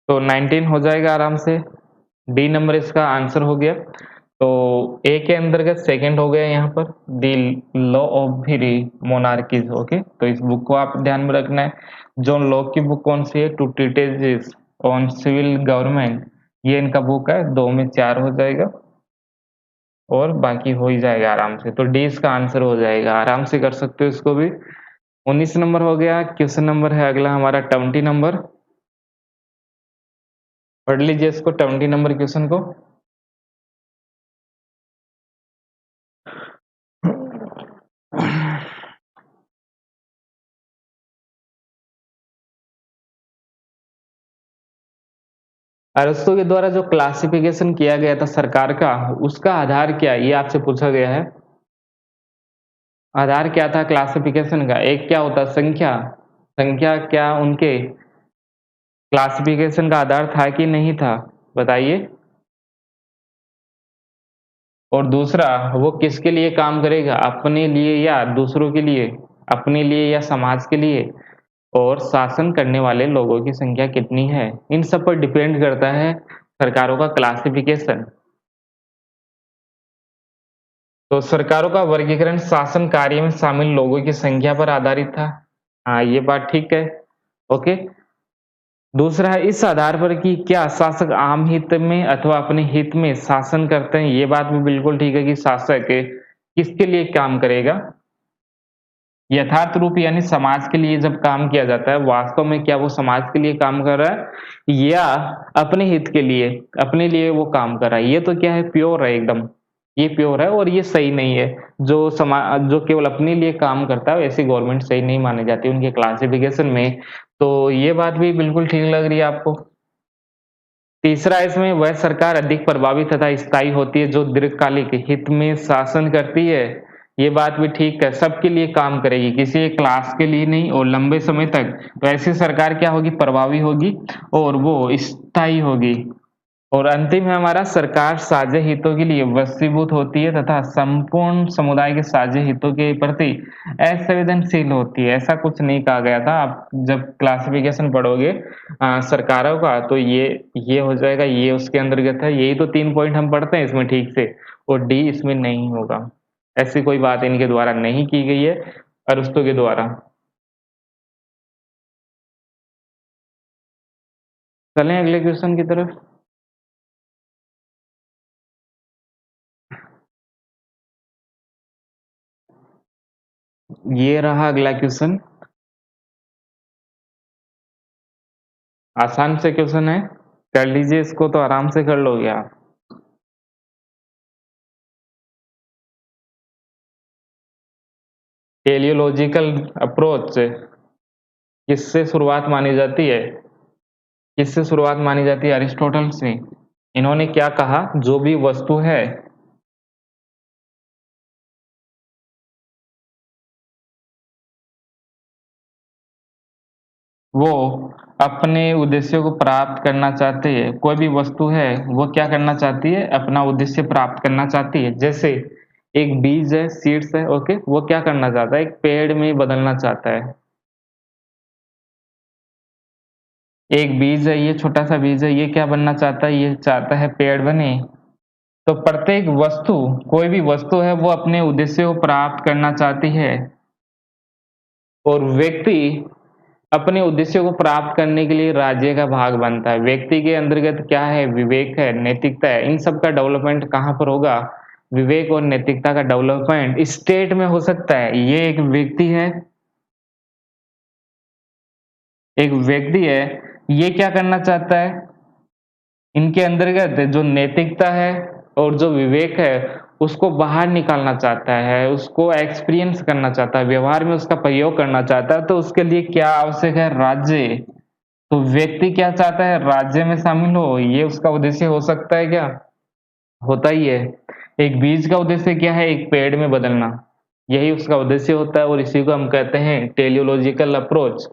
तो 19 हो जाएगा आराम से। डी नंबर इसका आंसर हो गया। तो ए के अंतर्गत सेकंड हो गया यहाँ पर the law of free monarchies. Okay, तो इस बुक को आप ध्यान में रखना है। जॉन लॉक की बुक कौन सी है? टू ट्रीटिसेस ऑन सिविल गवर्नमेंट, ये इनका बुक है। 2 में 4 हो जाएगा और बाकी हो ही जाएगा आराम से। तो डी इसका आंसर हो जाएगा, आराम से कर सकते हो इसको भी। 19 नंबर हो गया। क्वेश्चन नंबर है अगला हमारा 20 नंबर। पढ़ लीजिए इसको, 20 नंबर क्वेश्चन को। अरस्तु के द्वारा जो क्लासिफिकेशन किया गया था सरकार का, उसका आधार क्या है? ये आपसे पूछा गया है। आधार क्या था क्लासिफिकेशन का? एक क्या होता? संख्या। संख्या क्या उनके क्लासिफिकेशन का आधार था कि नहीं था? बताइए। और दूसरा, वो किसके लिए काम करेगा? अपने लिए या दूसरों के लिए? अपने लिए या समाज के लिए? और शासन करने वाले लोगों की संख्या कितनी है? इन सब पर डिपेंड करता है सरकारों का क्लासिफिकेशन। तो सरकारों का वर्गीकरण शासन कार्य में शामिल लोगों की संख्या पर आधारित था। हाँ, ये बात ठीक है। ओके। दूसरा है इस आधार पर कि क्या शासक आम हित में अथवा अपने हित में शासन करते हैं। ये बात भी बिल्कुल ठीक है कि शासक किसके लिए काम करेगा? यथार्थ रूप यानी समाज के लिए जब काम किया जाता है, वास्तव में क्या वो समाज के लिए काम कर रहा है या अपने हित के लिए, अपने लिए वो काम कर रहा है? ये तो क्या है, प्योर है एकदम। ये प्योर है और ये सही नहीं है। जो केवल अपने लिए काम करता है ऐसी गवर्नमेंट सही नहीं मानी जाती उनके क्लासिफिकेशन में। तो ये बात भी बिल्कुल ठीक लग रही है आपको। तीसरा, इसमें वह सरकार अधिक प्रभावी तथा स्थायी होती है जो दीर्घकालिक हित में शासन करती है। ये बात भी ठीक है, सबके लिए काम करेगी, किसी एक क्लास के लिए नहीं और लंबे समय तक। तो ऐसी सरकार क्या होगी? प्रभावी होगी और वो स्थायी होगी। और अंतिम है हमारा, सरकार साझे हितों के लिए वशीभूत होती है तथा संपूर्ण समुदाय के साझे हितों के प्रति असंवेदनशील होती है। ऐसा कुछ नहीं कहा गया था। आप जब क्लासिफिकेशन पढ़ोगे सरकारों का, तो ये हो जाएगा, ये उसके अंतर्गत है। यही तो 3 पॉइंट हम पढ़ते हैं इसमें ठीक से, और डी इसमें नहीं होगा। ऐसी कोई बात इनके द्वारा नहीं की गई है, अरस्तु के द्वारा। चलें अगले क्वेश्चन की तरफ। ये रहा अगला क्वेश्चन। आसान से क्वेश्चन है, कर लीजिए इसको, तो आराम से कर लोगे आप। टेलियोलॉजिकल अप्रोच किससे शुरुआत मानी जाती है? किससे शुरुआत मानी जाती है? अरिस्टोटल से। इन्होंने क्या कहा? जो भी वस्तु है वो अपने उद्देश्यों को प्राप्त करना चाहते हैं। कोई भी वस्तु है वो क्या करना चाहती है? अपना उद्देश्य प्राप्त करना चाहती है। जैसे एक बीज है, सीड्स है, ओके, वो क्या करना चाहता है? एक पेड़ में बदलना चाहता है। एक बीज है, ये छोटा सा बीज है, ये क्या बनना चाहता है? ये चाहता है पेड़ बने। तो प्रत्येक वस्तु, कोई भी वस्तु है वो अपने उद्देश्य को प्राप्त करना चाहती है। और व्यक्ति अपने उद्देश्य को प्राप्त करने के लिए राज्य का भाग बनता है। व्यक्ति के अंतर्गत क्या है? विवेक है, नैतिकता है। इन सब का डेवलपमेंट कहाँ पर होगा? विवेक और नैतिकता का डेवलपमेंट स्टेट में हो सकता है। ये एक व्यक्ति है, एक व्यक्ति है, ये क्या करना चाहता है? इनके अंतर्गत जो नैतिकता है और जो विवेक है उसको बाहर निकालना चाहता है, उसको एक्सपीरियंस करना चाहता है, व्यवहार में उसका प्रयोग करना चाहता है। तो उसके लिए क्या आवश्यक है? राज्य। तो व्यक्ति क्या चाहता है? राज्य में शामिल हो। ये उसका उद्देश्य हो सकता है क्या? होता ही है। एक बीज का उद्देश्य क्या है? एक पेड़ में बदलना। यही उसका उद्देश्य होता है और इसी को हम कहते हैं टेलियोलॉजिकल अप्रोच।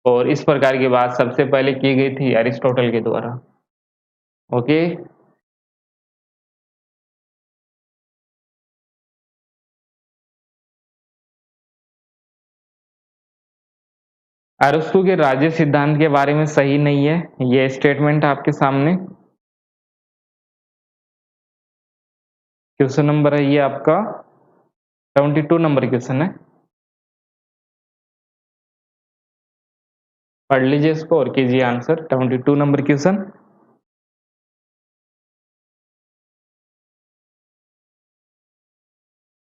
और इस प्रकार की बात सबसे पहले की गई थी अरिस्टोटल के द्वारा। ओके। अरस्तु के राज्य सिद्धांत के बारे में सही नहीं है ये स्टेटमेंट आपके सामने। क्वेश्चन नंबर है ये आपका 72 नंबर क्वेश्चन है। पढ़ लीजिए इसको और कीजिए आंसर। 72 number question.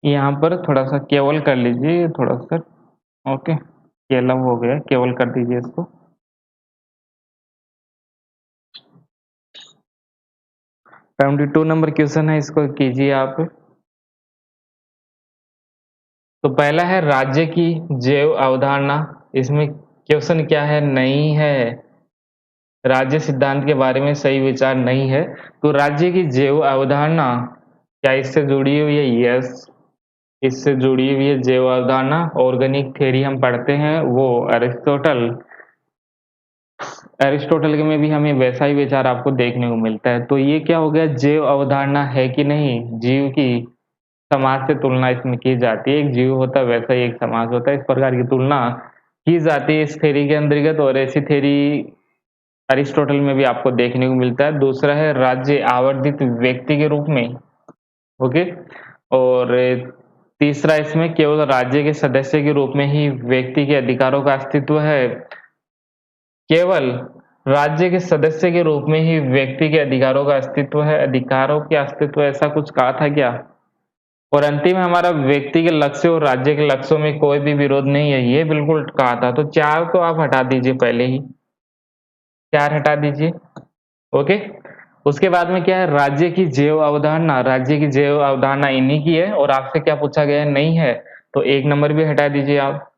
यहाँ पर थोड़ा-सा केवल कर लीजिए थोड़ा-सा। ओके, केवल हो गया, केवल कर दीजिए इसको। 72 नंबर क्वेश्चन है, इसको कीजिए आप। तो पहला है राज्य की जैव अवधारणा। इसमें क्वेश्चन क्या है? नहीं है। राज्य सिद्धांत के बारे में सही विचार नहीं है। तो राज्य की जैव अवधारणा क्या इससे जुड़ी हुई है? यस, इससे जुड़ी हुई है जैव अवधारणा। ऑर्गेनिक थ्योरी हम पढ़ते हैं, वो एरिस्टोटल के में भी हमें वैसा ही विचार आपको देखने को मिलता है। तो ये क्या हो गया? जैव अवधारणा है कि नहीं? जीव की समाज से तुलना इसमें की जाती है। एक जीव होता है वैसा ही एक समाज होता है, इस प्रकार की तुलना की जाती है इस थ्योरी के अंतर्गत, और ऐसी थ्योरी अरिस्टोटल में भी आपको देखने को मिलता है। दूसरा है राज्य आवर्धित व्यक्ति के रूप में। ओके, और तीसरा इसमें केवल राज्य के सदस्य के रूप में ही व्यक्ति के अधिकारों का अस्तित्व है। केवल राज्य के सदस्य के रूप में ही व्यक्ति के अधिकारों का अस्तित्व है। अधिकारों के अस्तित्व ऐसा कुछ कहा था क्या? और अंतिम हमारा व्यक्ति के लक्ष्य और राज्य के लक्ष्यों में कोई भी विरोध नहीं है, ये बिल्कुल कहा था। तो 4 तो आप हटा दीजिए, पहले ही 4 हटा दीजिए। ओके, उसके बाद में क्या है? राज्य की जैव अवधारणा। राज्य की जैव अवधारणा इन्हीं की है, और आपसे क्या पूछा गया है? नहीं है, तो 1 नंबर भी हटा दीजिए आप।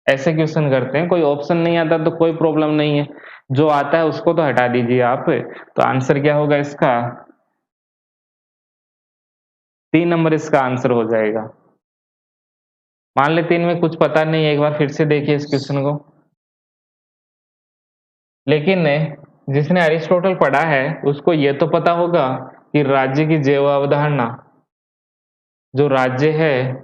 ऐसे क्वेश्चन करते हैं, कोई ऑप्शन नहीं आता तो कोई प्रॉब्लम नहीं है, जो आता है उसको तो हटा दीजिए आप। तो आंसर क्या होगा इसका? 3 नंबर इसका आंसर हो जाएगा। मान लेते इनमें कुछ पता नहीं है, एक बार फिर से देखिए इस क्वेश्चन को। लेकिन जिसने अरिस्टोटल पढ़ा है उसको ये तो पता होगा कि राज्य की जैव अवधारणा, जो राज्य है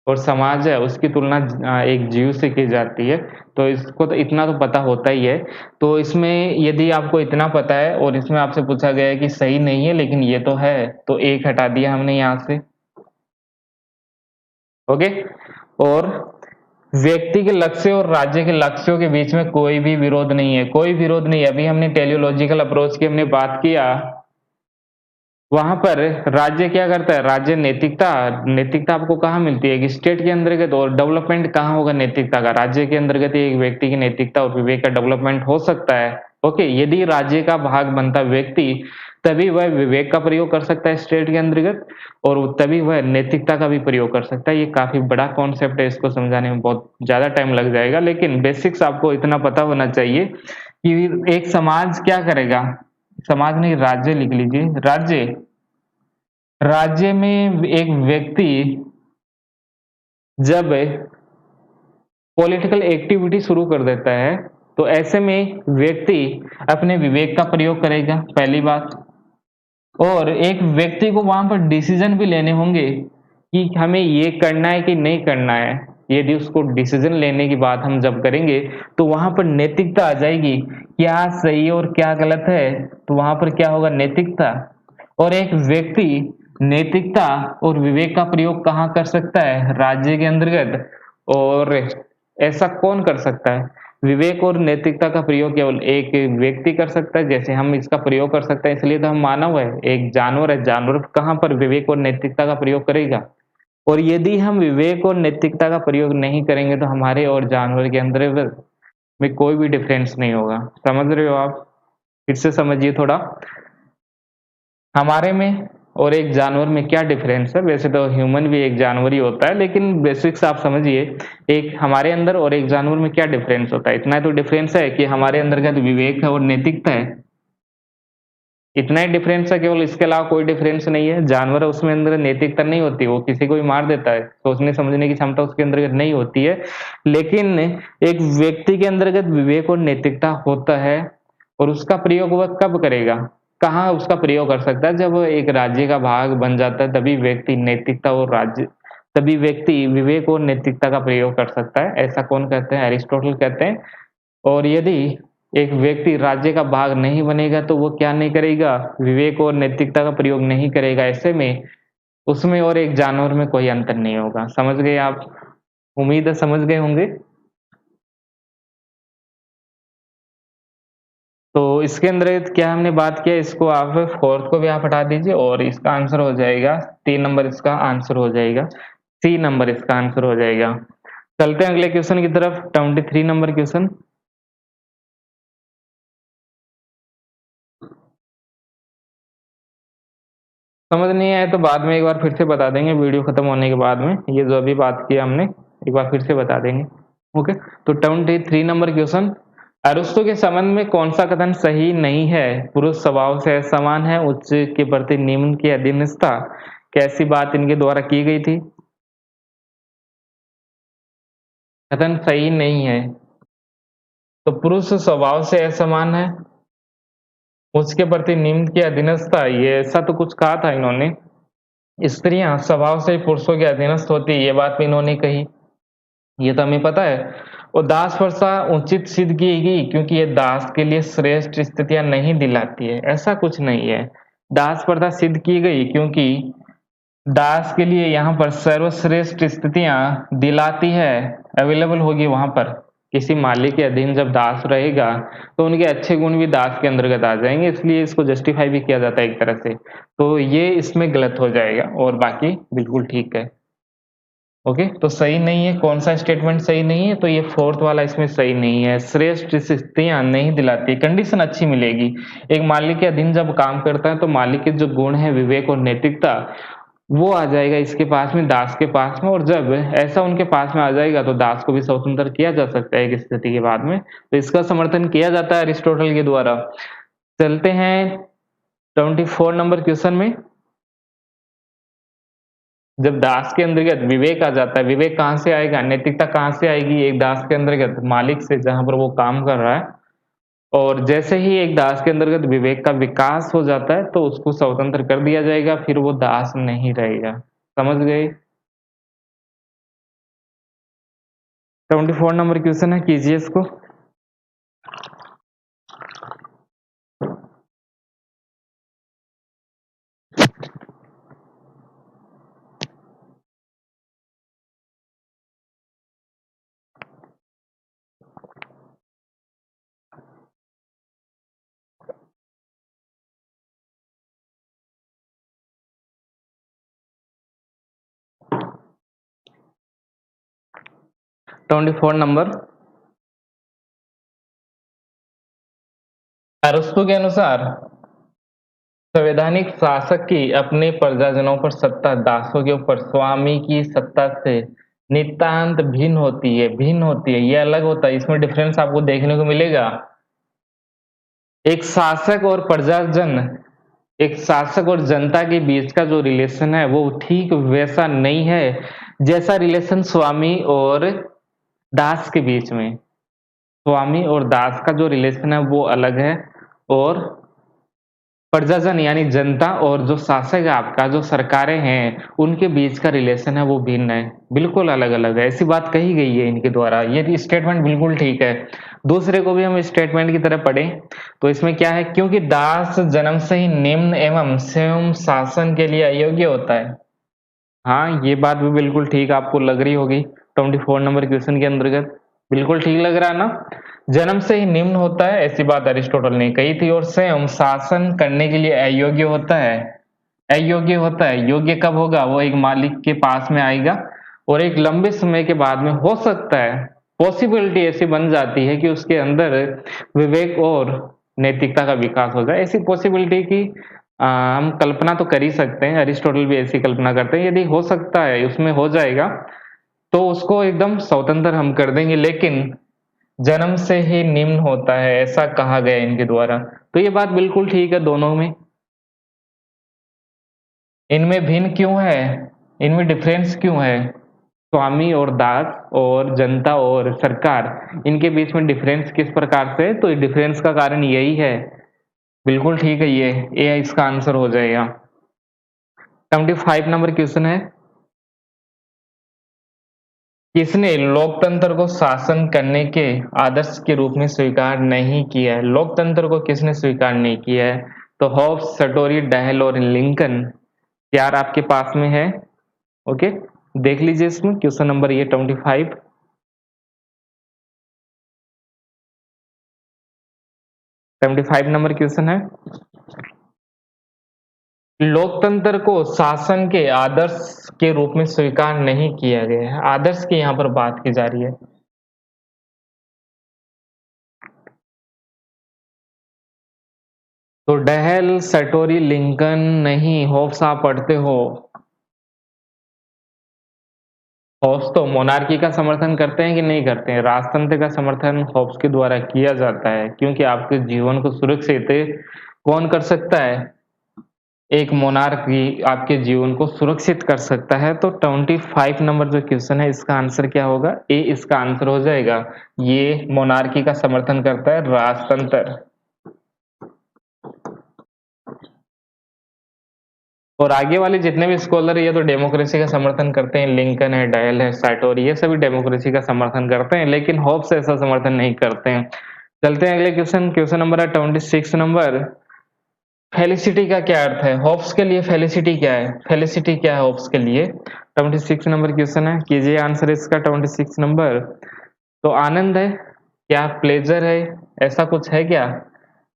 और समाज है उसकी तुलना एक जीव से की जाती है। तो इसको तो इतना तो पता होता ही है। तो इसमें यदि आपको इतना पता है और इसमें आपसे पूछा गया है कि सही नहीं है लेकिन ये तो है, तो 1 हटा दिया हमने यहाँ से। ओके, और व्यक्ति के लक्ष्य और राज्य के लक्ष्यों के बीच में कोई भी विरोध नहीं है, कोई विरोध नहीं है। अभी हमने टेलियोलॉजिकल अप्रोच की हमने बात किया, वहां पर राज्य क्या करता है? राज्य नैतिकता, नैतिकता आपको कहाँ मिलती है? एक स्टेट के अंतर्गत। और डेवलपमेंट कहाँ होगा नैतिकता का? राज्य के अंतर्गत एक व्यक्ति की नैतिकता और विवेक का डेवलपमेंट हो सकता है। ओके, यदि राज्य का भाग बनता व्यक्ति, तभी वह विवेक का प्रयोग कर सकता है स्टेट के अंतर्गत, और तभी वह नैतिकता का भी प्रयोग कर सकता है। ये काफी बड़ा कॉन्सेप्ट है, इसको समझाने में बहुत ज्यादा टाइम लग जाएगा, लेकिन बेसिक्स आपको इतना पता होना चाहिए कि एक समाज क्या करेगा। समाज नहीं, राज्य लिख लीजिए। राज्य, राज्य में एक व्यक्ति जब पॉलिटिकल एक्टिविटी शुरू कर देता है, तो ऐसे में व्यक्ति अपने विवेक का प्रयोग करेगा, पहली बात। और एक व्यक्ति को वहां पर डिसीजन भी लेने होंगे कि हमें ये करना है कि नहीं करना है। यदि उसको डिसीजन लेने की बात हम जब करेंगे, तो वहां पर नैतिकता आ जाएगी, क्या सही और क्या गलत है। तो वहां पर क्या होगा? नैतिकता। और एक व्यक्ति नैतिकता और विवेक का प्रयोग कहाँ कर सकता है? राज्य के अंतर्गत। और ऐसा कौन कर सकता है? विवेक और नैतिकता का प्रयोग केवल एक व्यक्ति कर सकता है, जैसे हम इसका प्रयोग कर सकते हैं, इसलिए तो हम मानव है। एक जानवर है, जानवर कहाँ पर विवेक और नैतिकता का प्रयोग करेगा? और यदि हम विवेक और नैतिकता का प्रयोग नहीं करेंगे, तो हमारे और जानवर के अंदर में कोई भी डिफरेंस नहीं होगा। समझ रहे हो आप? फिर से समझिए थोड़ा, हमारे में और एक जानवर में क्या डिफरेंस है। वैसे तो ह्यूमन भी एक जानवर ही होता है, लेकिन बेसिक्स आप समझिए, एक हमारे अंदर और एक जानवर में क्या डिफरेंस होता है। इतना तो डिफरेंस है कि हमारे अंदर का तो विवेक है और नैतिकता है, इतना ही डिफरेंस है केवल, इसके अलावा कोई डिफरेंस नहीं है। जानवर है, उसमें अंदर नैतिकता नहीं होती, वो किसी को भी मार देता है, सोचने समझने की क्षमता उसके अंतर्गत नहीं होती है। लेकिन एक व्यक्ति के अंतर्गत विवेक और नैतिकता होता है, और उसका प्रयोग वह कब करेगा, कहाँ उसका प्रयोग कर सकता है? जब वो एक राज्य का भाग बन जाता है, तभी व्यक्ति नैतिकता और राज्य, तभी व्यक्ति विवेक और नैतिकता का प्रयोग कर सकता है। ऐसा कौन कहते हैं? अरिस्टोटल कहते हैं। और यदि एक व्यक्ति राज्य का भाग नहीं बनेगा, तो वो क्या नहीं करेगा? विवेक और नैतिकता का प्रयोग नहीं करेगा। ऐसे में उसमें और एक जानवर में कोई अंतर नहीं होगा। समझ गए आप? उम्मीद है समझ गए होंगे। तो इसके अंतर्गत क्या हमने बात किया, इसको आप फोर्थ को भी आप हटा दीजिए और इसका आंसर हो जाएगा 3 नंबर, इसका आंसर हो जाएगा सी नंबर, इसका आंसर हो जाएगा। चलते हैं अगले क्वेश्चन की तरफ, 23 नंबर क्वेश्चन। समझ नहीं आए तो बाद में एक बार फिर से बता देंगे वीडियो खत्म होने के बाद में, ये जो अभी बात किया हमने एक बार फिर से बता देंगे। ओके, तो 23 नंबर क्वेश्चन, अरस्तु के संबंध में कौन सा कथन सही नहीं है? पुरुष स्वभाव से असमान है, उच्च के प्रति निम्न की अधीनस्था, कैसी बात इनके द्वारा की गई थी? कथन सही नहीं है। तो पुरुष स्वभाव से असमान है, उसके प्रति निम्न की अधीनस्था, ये ऐसा तो कुछ कहा था इन्होंने। स्त्रियां स्वभाव से पुरुषों के अधीनस्थ होती है, ये बात भी इन्होंने कही, ये तो हमें पता है। और दास प्रथा उचित सिद्ध की गई क्योंकि ये दास के लिए श्रेष्ठ स्थितियां नहीं दिलाती है, ऐसा कुछ नहीं है। दास प्रथा सिद्ध की गई क्योंकि दास के लिए यहाँ पर सर्वश्रेष्ठ स्थितियां दिलाती है, अवेलेबल होगी वहां पर। किसी मालिक के अधीन जब दास रहेगा तो उनके अच्छे गुण भी दास के अंतर्गत आ जाएंगे, इसलिए इसको जस्टिफाई भी किया जाता है एक तरह से। तो ये इसमें गलत हो जाएगा और बाकी बिल्कुल ठीक है। ओके, तो सही नहीं है, कौन सा स्टेटमेंट सही नहीं है? तो ये फोर्थ वाला इसमें सही नहीं है। श्रेष्ठ स्थितियां नहीं दिलाती, कंडीशन अच्छी मिलेगी। एक मालिक के अधीन जब काम करता है तो मालिक के जो गुण है, विवेक और नैतिकता, वो आ जाएगा इसके पास में, दास के पास में। और जब ऐसा उनके पास में आ जाएगा तो दास को भी स्वतंत्र किया जा सकता है एक स्थिति के बाद में। तो इसका समर्थन किया जाता है अरिस्टोटल के द्वारा। चलते हैं 24 नंबर क्वेश्चन में। जब दास के अंतर्गत विवेक आ जाता है, विवेक कहाँ से आएगा, नैतिकता कहाँ से आएगी? एक दास के अंतर्गत मालिक से, जहां पर वो काम कर रहा है। और जैसे ही एक दास के अंतर्गत विवेक का विकास हो जाता है तो उसको स्वतंत्र कर दिया जाएगा, फिर वो दास नहीं रहेगा। समझ गए? 24 नंबर क्वेश्चन है, कीजिए इसको। 24 नंबर, अरस्तु के अनुसार संवैधानिक शासक की अपने प्रजाजनों पर सत्ता दासों के ऊपर स्वामी की सत्ता से नितांत भिन्न होती है, भिन्न होती है, ये अलग होता है। इसमें डिफरेंस आपको देखने को मिलेगा। एक शासक और प्रजाजन, एक शासक और जनता के बीच का जो रिलेशन है वो ठीक वैसा नहीं है जैसा रिलेशन स्वामी और दास के बीच में। स्वामी और दास का जो रिलेशन है वो अलग है, और प्रजाजन यानी जनता और जो शासक है आपका, जो सरकारें हैं, उनके बीच का रिलेशन है वो भिन्न है, बिल्कुल अलग अलग है। ऐसी बात कही गई है इनके द्वारा, ये स्टेटमेंट बिल्कुल ठीक है। दूसरे को भी हम स्टेटमेंट की तरह पढ़ें तो इसमें क्या है, क्योंकि दास जन्म से ही निम्न एवं स्वयं शासन के लिए अयोग्य होता है। हाँ, ये बात भी बिल्कुल ठीक आपको लग रही होगी 24 नंबर क्वेश्चन के अंतर्गत, बिल्कुल ठीक लग रहा है ना। जन्म से ही निम्न होता है, ऐसी बात अरिस्टोटल ने कही थी। और स्वयं शासन करने के लिए अयोग्य होता है। अयोग्य होता है, योग्य कब होगा? वो एक मालिक के पास में आएगा और एक लंबे समय के बाद में हो सकता है, पॉसिबिलिटी ऐसी बन जाती है कि उसके अंदर विवेक और नैतिकता का विकास हो जाए। ऐसी पॉसिबिलिटी की हम कल्पना तो कर ही सकते हैं, अरिस्टोटल भी ऐसी कल्पना करते हैं। यदि हो सकता है, उसमें हो जाएगा, तो उसको एकदम स्वतंत्र हम कर देंगे। लेकिन जन्म से ही निम्न होता है, ऐसा कहा गया इनके द्वारा। तो ये बात बिल्कुल ठीक है दोनों में। इनमें भिन्न क्यों है, इनमें डिफरेंस क्यों है? स्वामी और दास और जनता और सरकार, इनके बीच में डिफरेंस किस प्रकार से है? तो डिफरेंस का कारण यही है। बिल्कुल ठीक है, ये ए इसका आंसर हो जाएगा। 75 नंबर क्वेश्चन है, किसने लोकतंत्र को शासन करने के आदर्श के रूप में स्वीकार नहीं किया है? लोकतंत्र को किसने स्वीकार नहीं किया है? तो हॉब्स, सटोरी, डहेल और लिंकन प्यार आपके पास में है। ओके, देख लीजिए इसमें क्वेश्चन नंबर ये 25। 75 नंबर क्वेश्चन है। लोकतंत्र को शासन के आदर्श के रूप में स्वीकार नहीं किया गया है। आदर्श की यहाँ पर बात की जा रही है। तो डहल, सटोरी, लिंकन नहीं, होप्स आप पढ़ते हो। होप्स तो मोनार्की का समर्थन करते हैं कि नहीं करते हैं? राजतंत्र का समर्थन होप्स के द्वारा किया जाता है, क्योंकि आपके जीवन को सुरक्षित कौन कर सकता है? एक मोनार्क ही आपके जीवन को सुरक्षित कर सकता है। तो 25 नंबर जो क्वेश्चन है, इसका आंसर क्या होगा? ए इसका आंसर हो जाएगा। ये मोनार्की का समर्थन करता है, राजतंत्र। और आगे वाले जितने भी स्कॉलर है, ये तो डेमोक्रेसी का समर्थन करते हैं। लिंकन है, डायल है, सार्टोरी, ये सभी डेमोक्रेसी का समर्थन करते हैं, लेकिन होप्स ऐसा समर्थन नहीं करते हैं। चलते हैं अगले क्वेश्चन। क्वेश्चन नंबर है 26 नंबर। फेलिसिटी का क्या अर्थ है? होप्स के लिए फेलिसिटी क्या है? फेलिसिटी क्या है होप्स के लिए? 26 नंबर क्वेश्चन है, कीजिए आंसर इसका। 26 नंबर तो आनंद है क्या? प्लेजर है? ऐसा कुछ है क्या?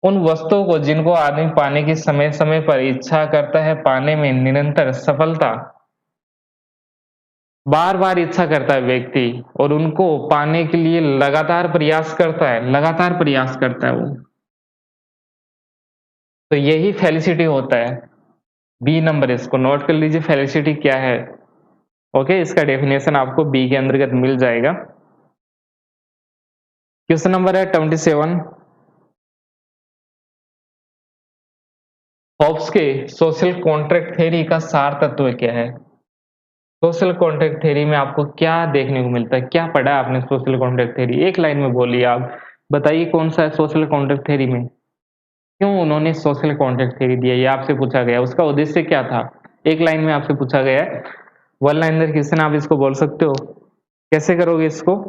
उन वस्तुओं को जिनको आदमी पाने की समय समय पर इच्छा करता है, पाने में निरंतर सफलता, बार बार इच्छा करता है व्यक्ति, और उनको पाने के लिए लगातार प्रयास करता है, लगातार प्रयास करता है वो, तो यही फेलिसिटी होता है। बी नंबर, इसको नोट कर लीजिए, फेलिसिटी क्या है। ओके, इसका डेफिनेशन आपको बी के अंतर्गत मिल जाएगा। क्वेश्चन नंबर है 27। होब्स के सोशल कॉन्ट्रैक्ट थ्योरी का सार तत्व क्या है? सोशल कॉन्ट्रैक्ट थ्योरी में आपको क्या देखने को मिलता है? क्या पढ़ा है आपने सोशल कॉन्ट्रैक्ट थ्योरी? एक लाइन में बोलिए आप, बताइए कौन सा है सोशल कॉन्ट्रैक्ट थ्योरी में? क्यों उन्होंने सोशल कॉन्ट्रैक्ट थ्योरी दिया, ये आपसे पूछा गया। उसका उद्देश्य क्या था? एक लाइन में आपसे पूछा गया है। वन लाइनर क्वेश्चन आप इसको बोल सकते हो। कैसे करोगे इसको?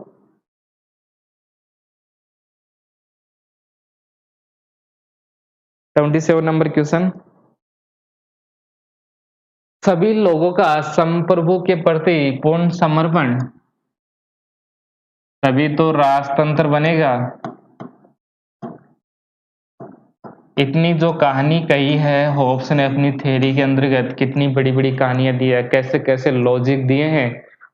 Twenty seven number question. सभी लोगों का संप्रभु के प्रति पूर्ण समर्पण, तभी तो राजतंत्र बनेगा। इतनी जो कहानी कही है होब्स ने अपनी थ्योरी के अंतर्गत, कितनी बड़ी बड़ी कहानियां दी है, कैसे कैसे लॉजिक दिए हैं,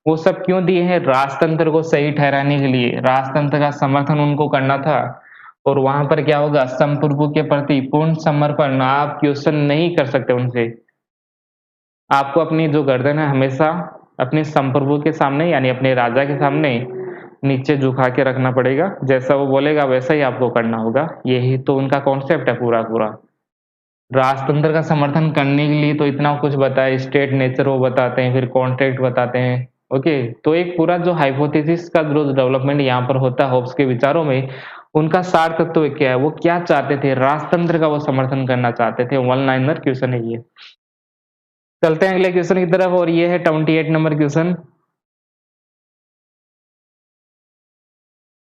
वो सब क्यों दिए हैं? राजतंत्र को सही ठहराने के लिए, राजतंत्र का समर्थन उनको करना था। और वहां पर क्या होगा? संप्रभु के प्रति पूर्ण समर्पण। आप क्वेश्चन नहीं कर सकते उनसे। आपको अपनी जो गर्दन है हमेशा अपने संप्रभु के सामने, यानी अपने राजा के सामने नीचे झुका के रखना पड़ेगा। जैसा वो बोलेगा वैसा ही आपको करना होगा। यही तो उनका कॉन्सेप्ट है पूरा पूरा। राजतंत्र का समर्थन करने के लिए तो इतना कुछ बताया, स्टेट नेचर वो बताते हैं, फिर कॉन्ट्रैक्ट बताते हैं। ओके, तो एक पूरा जो हाइपोथेसिस का जो डेवलपमेंट यहाँ पर होता है होब्स के विचारों में, उनका सार तत्व क्या है, वो क्या चाहते थे? राजतंत्र का वो समर्थन करना चाहते थे। वन लाइनर क्वेश्चन है ये। चलते हैं अगले क्वेश्चन की तरफ, और ये है 28 नंबर क्वेश्चन,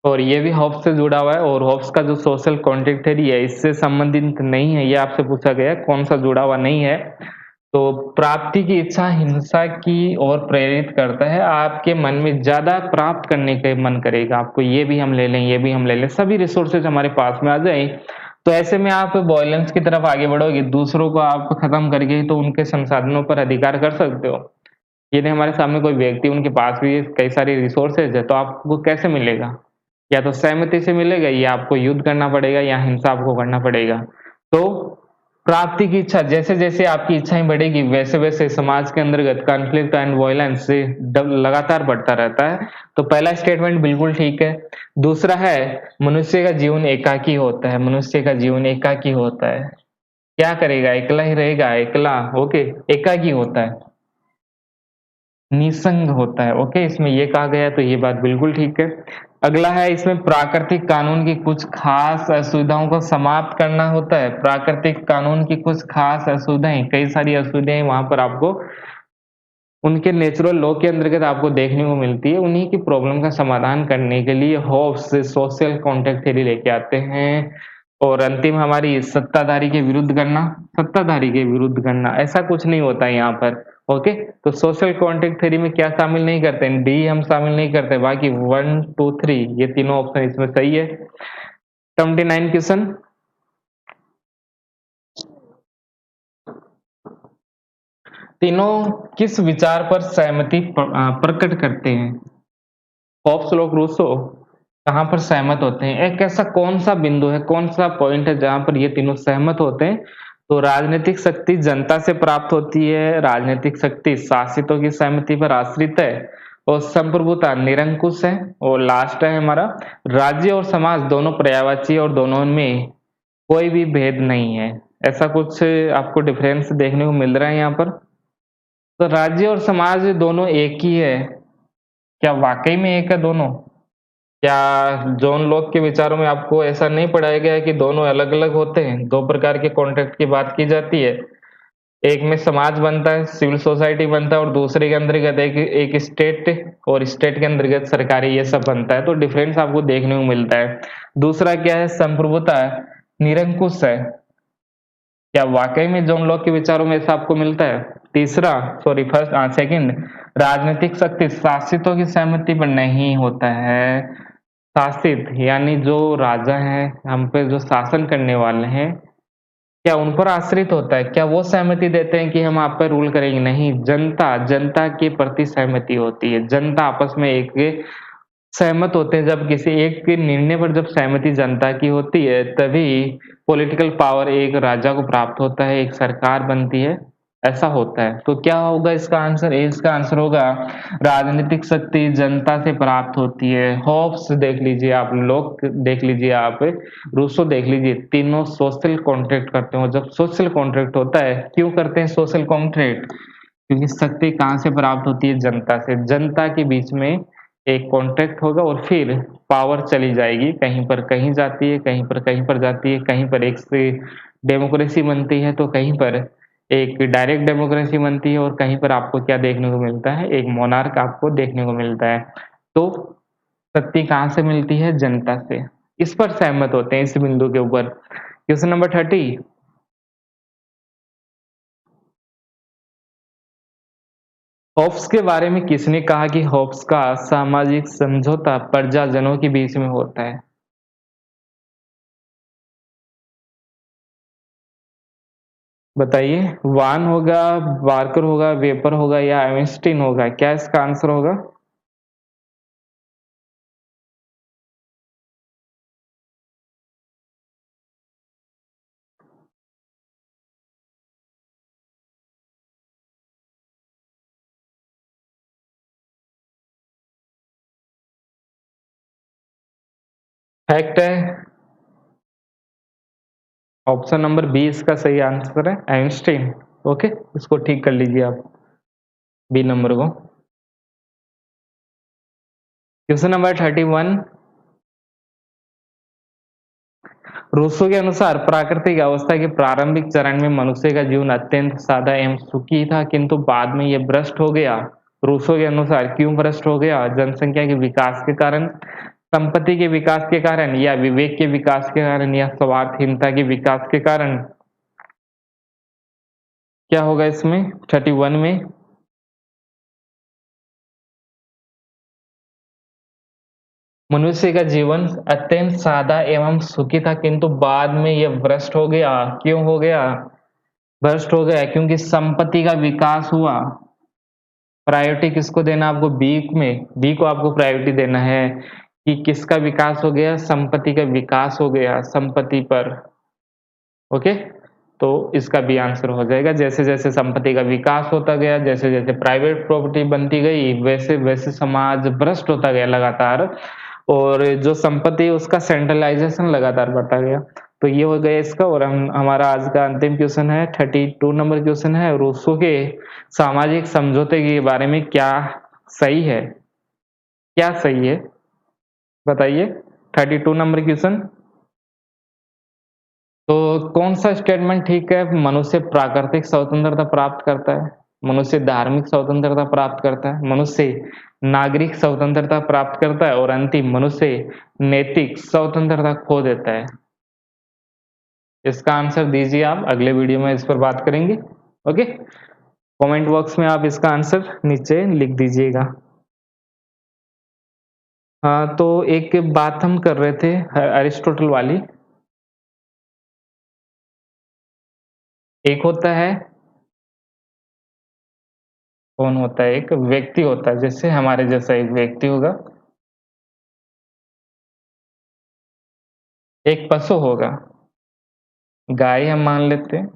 और ये भी होप्स से जुड़ा हुआ है। और होप्स का जो सोशल कॉन्ट्रैक्ट थ्योरी है इससे संबंधित नहीं है, ये आपसे पूछा गया है कौन सा जुड़ा हुआ नहीं है। तो प्राप्ति की इच्छा हिंसा की ओर प्रेरित करता है। आपके मन में ज्यादा प्राप्त करने का मन करेगा, आपको ये भी हम ले लें, ये भी हम ले लें, सभी रिसोर्सेज हमारे पास में आ जाए, तो ऐसे में आप वॉयलेंस की तरफ आगे बढ़ोगे। दूसरों को आप खत्म करके तो उनके संसाधनों पर अधिकार कर सकते हो। यदि हमारे सामने कोई व्यक्ति, उनके पास भी कई सारे रिसोर्सेज है, तो आपको कैसे मिलेगा? या तो सहमति से मिलेगा, या आपको युद्ध करना पड़ेगा, या हिंसा आपको करना पड़ेगा। तो प्राप्ति की इच्छा, जैसे जैसे आपकी इच्छाएं बढ़ेगी वैसे वैसे समाज के अंतर्गत कॉन्फ्लिक्ट एंड वायलेंस से लगातार बढ़ता रहता है। तो पहला स्टेटमेंट बिल्कुल ठीक है। दूसरा है, मनुष्य का जीवन एकाकी होता है। मनुष्य का जीवन एकाकी होता है। क्या करेगा? अकेला ही रहेगा, अकेला। ओके, एकाकी होता है, निसंग होता है। ओके, इसमें ये कहा गया है, तो ये बात बिल्कुल ठीक है। अगला है, इसमें प्राकृतिक कानून की कुछ खास असुविधाओं को समाप्त करना होता है। प्राकृतिक कानून की कुछ खास असुविधाएं, कई सारी असुविधाएं वहां पर आपको उनके नेचुरल लॉ के अंतर्गत आपको देखने को मिलती है। उन्हीं की प्रॉब्लम का समाधान करने के लिए होब्स सोशल कॉन्ट्रैक्ट थ्योरी लेके आते हैं। और अंतिम हमारी सत्ताधारी के विरुद्ध करना, सत्ताधारी के विरुद्ध करना, ऐसा कुछ नहीं होता है यहाँ पर। ओके, तो सोशल कॉन्ट्रैक्ट थ्योरी में क्या शामिल नहीं करते हैं, डी हम शामिल नहीं करते, बाकी 1, 2, 3 ये तीनों ऑप्शन इसमें सही है। 79 क्वेश्चन, तीनों किस विचार पर सहमति प्रकट करते हैं? होब्स, लोक, रूसो कहाँ पर सहमत होते हैं? एक ऐसा कौन सा बिंदु है, कौन सा पॉइंट है जहां पर ये तीनों सहमत होते हैं? तो राजनीतिक शक्ति जनता से प्राप्त होती है, राजनीतिक शक्ति शासितों की सहमति पर आश्रित है, और संप्रभुता निरंकुश है, और लास्ट है हमारा राज्य और समाज दोनों पर्यायवाची और दोनों में कोई भी भेद नहीं है। ऐसा कुछ आपको डिफरेंस देखने को मिल रहा है यहाँ पर। तो राज्य और समाज दोनों एक ही है, क्या वाकई में एक है दोनों? क्या जॉन लॉक के विचारों में आपको ऐसा नहीं पढ़ाया गया है कि दोनों अलग-अलग होते हैं? 2 प्रकार के कॉन्ट्रैक्ट की बात की जाती है। एक में समाज बनता है, सिविल सोसाइटी बनता है, और दूसरे के अंतर्गत एक एक स्टेट, और स्टेट के अंतर्गत सरकारी, ये सब बनता है। तो डिफरेंस आपको देखने को मिलता है। दूसरा क्या है? संप्रभुता निरंकुश है। क्या वाकई में जॉन लॉक के विचारों में ऐसा आपको मिलता है? तीसरा, सॉरी फर्स्ट, सेकंड, राजनीतिक शक्ति शासितों की सहमति पर नहीं होता है। शासित यानी जो राजा हैं, हम पे जो शासन करने वाले हैं, क्या उन पर आश्रित होता है? क्या वो सहमति देते हैं कि हम आप पे रूल करेंगे? नहीं, जनता, जनता के प्रति सहमति होती है। जनता आपस में एक सहमत होते हैं। जब किसी एक के निर्णय पर जब सहमति जनता की होती है, तभी पॉलिटिकल पावर एक राजा को प्राप्त होता है, एक सरकार बनती है, ऐसा होता है। तो क्या होगा इसका आंसर? इसका आंसर होगा राजनीतिक शक्ति जनता से प्राप्त होती है। होब्स देख लीजिए आप, लोग देख लीजिए आप, रूसो देख लीजिए, तीनों सोशल कॉन्ट्रैक्ट करते हो। जब सोशल कॉन्ट्रैक्ट होता है, क्यों करते हैं सोशल कॉन्ट्रैक्ट? क्योंकि शक्ति कहाँ से प्राप्त होती है? जनता से। जनता के बीच में एक कॉन्ट्रैक्ट होगा, और फिर पावर चली जाएगी, कहीं पर कहीं जाती है, कहीं पर कहीं पर जाती है, कहीं पर एक से डेमोक्रेसी बनती है, तो कहीं पर एक डायरेक्ट डेमोक्रेसी बनती है, और कहीं पर आपको क्या देखने को मिलता है? एक मोनार्क आपको देखने को मिलता है। तो शक्ति कहाँ से मिलती है? जनता से। इस पर सहमत होते हैं, इस बिंदु के ऊपर। क्वेश्चन नंबर 30, होब्स के बारे में किसने कहा कि होब्स का सामाजिक समझौता प्रजाजनों के बीच में होता है? बताइए, वान होगा, बार्कर होगा, वेपर होगा, या आइंस्टीन होगा? क्या इसका आंसर होगा? फैक्ट है, ऑप्शन नंबर बी इसका सही आंसर है, आइंस्टीन। ओके, इसको ठीक कर लीजिए आप, बी नंबर को। क्वेश्चन नंबर 31, रूसो के अनुसार प्राकृतिक अवस्था के प्रारंभिक चरण में मनुष्य का जीवन अत्यंत सादा एवं सुखी था, किंतु बाद में यह भ्रष्ट हो गया। रूसो के अनुसार क्यों भ्रष्ट हो गया? जनसंख्या के विकास के कारण, संपत्ति के विकास के कारण, या विवेक के विकास के कारण, या स्वार्थहीनता के विकास के कारण? क्या होगा इसमें 31 में? मनुष्य का जीवन अत्यंत सादा एवं सुखी था, किंतु बाद में यह भ्रष्ट हो गया। क्यों हो गया भ्रष्ट हो गया? क्योंकि संपत्ति का विकास हुआ। प्रायोरिटी किसको देना आपको? बी में, बी को आपको प्रायोरिटी देना है कि किसका विकास हो गया? संपत्ति का विकास हो गया, संपत्ति पर। ओके, तो इसका भी आंसर हो जाएगा। जैसे जैसे संपत्ति का विकास होता गया, जैसे जैसे प्राइवेट प्रॉपर्टी बनती गई, वैसे वैसे समाज भ्रष्ट होता गया लगातार, और जो संपत्ति है उसका सेंट्रलाइजेशन लगातार बढ़ता गया। तो ये हो गया इसका। और हम हमारा आज का अंतिम क्वेश्चन है, 32 नंबर क्वेश्चन है, रूसो के सामाजिक समझौते के बारे में क्या सही है? क्या सही है बताइए, 32 नंबर क्वेश्चन। तो कौन सा स्टेटमेंट ठीक है? मनुष्य प्राकृतिक स्वतंत्रता प्राप्त करता है, मनुष्य धार्मिक स्वतंत्रता प्राप्त करता है, मनुष्य नागरिक स्वतंत्रता प्राप्त करता है, और अंतिम मनुष्य नैतिक स्वतंत्रता खो देता है। इसका आंसर दीजिए आप, अगले वीडियो में इस पर बात करेंगे। ओके, कमेंट बॉक्स में आप इसका आंसर नीचे लिख दीजिएगा। हाँ, तो एक बात हम कर रहे थे अरिस्टोटल वाली। एक होता है, कौन होता है, एक व्यक्ति होता है, जैसे हमारे जैसा एक व्यक्ति होगा, एक पशु होगा, गाय हम मान लेते हैं।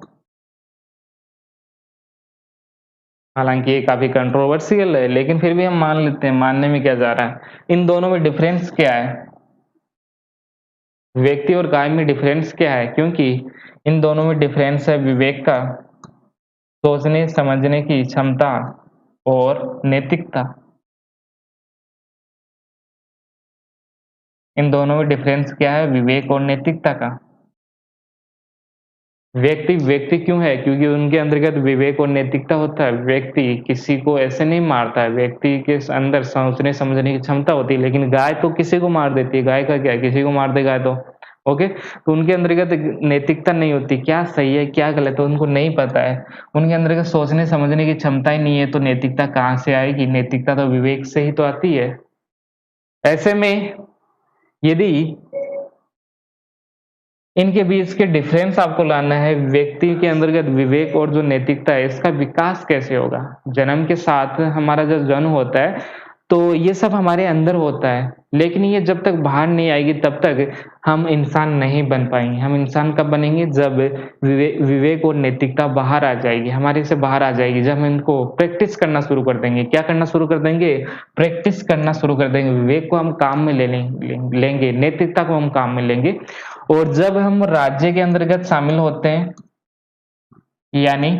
हालांकि ये काफी कंट्रोवर्शियल है, लेकिन फिर भी हम मान लेते हैं, मानने में क्या जा रहा है। इन दोनों में डिफरेंस क्या है, व्यक्ति और गाय में डिफरेंस क्या है, क्योंकि इन दोनों में डिफरेंस है विवेक का, सोचने समझने की क्षमता और नैतिकता। इन दोनों में डिफरेंस क्या है, विवेक और नैतिकता का। व्यक्ति व्यक्ति क्यों है, क्योंकि उनके अंतर्गत विवेक और नैतिकता होता है। व्यक्ति किसी को ऐसे नहीं मारता है, व्यक्ति के अंदर सोचने समझने की क्षमता होती है, लेकिन गाय तो किसी को मार देती है। गाय का क्या है, किसी को मार दे गाय तो। ओके, तो उनके अंतर्गत नैतिकता नहीं होती, क्या सही है क्या गलत है उनको नहीं पता है। उनके अंतर्गत सोचने समझने की क्षमता ही नहीं है, तो नैतिकता कहाँ से आएगी। नैतिकता तो विवेक से ही तो आती है। ऐसे में यदि इनके बीच के डिफरेंस आपको लाना है, व्यक्ति के अंतर्गत विवेक और जो नैतिकता है, इसका विकास कैसे होगा। जन्म के साथ हमारा जब जन्म होता है, तो ये सब हमारे अंदर होता है, लेकिन ये जब तक बाहर नहीं आएगी तब तक हम इंसान नहीं बन पाएंगे। हम इंसान कब बनेंगे, जब विवेक और नैतिकता बाहर आ जाएगी, हमारे से बाहर आ जाएगी, जब हम इनको प्रैक्टिस करना शुरू कर देंगे। क्या करना शुरू कर देंगे, प्रैक्टिस करना शुरू कर देंगे। विवेक को हम काम में लेंगे, नैतिकता को हम काम में लेंगे। और जब हम राज्य के अंतर्गत शामिल होते हैं, यानी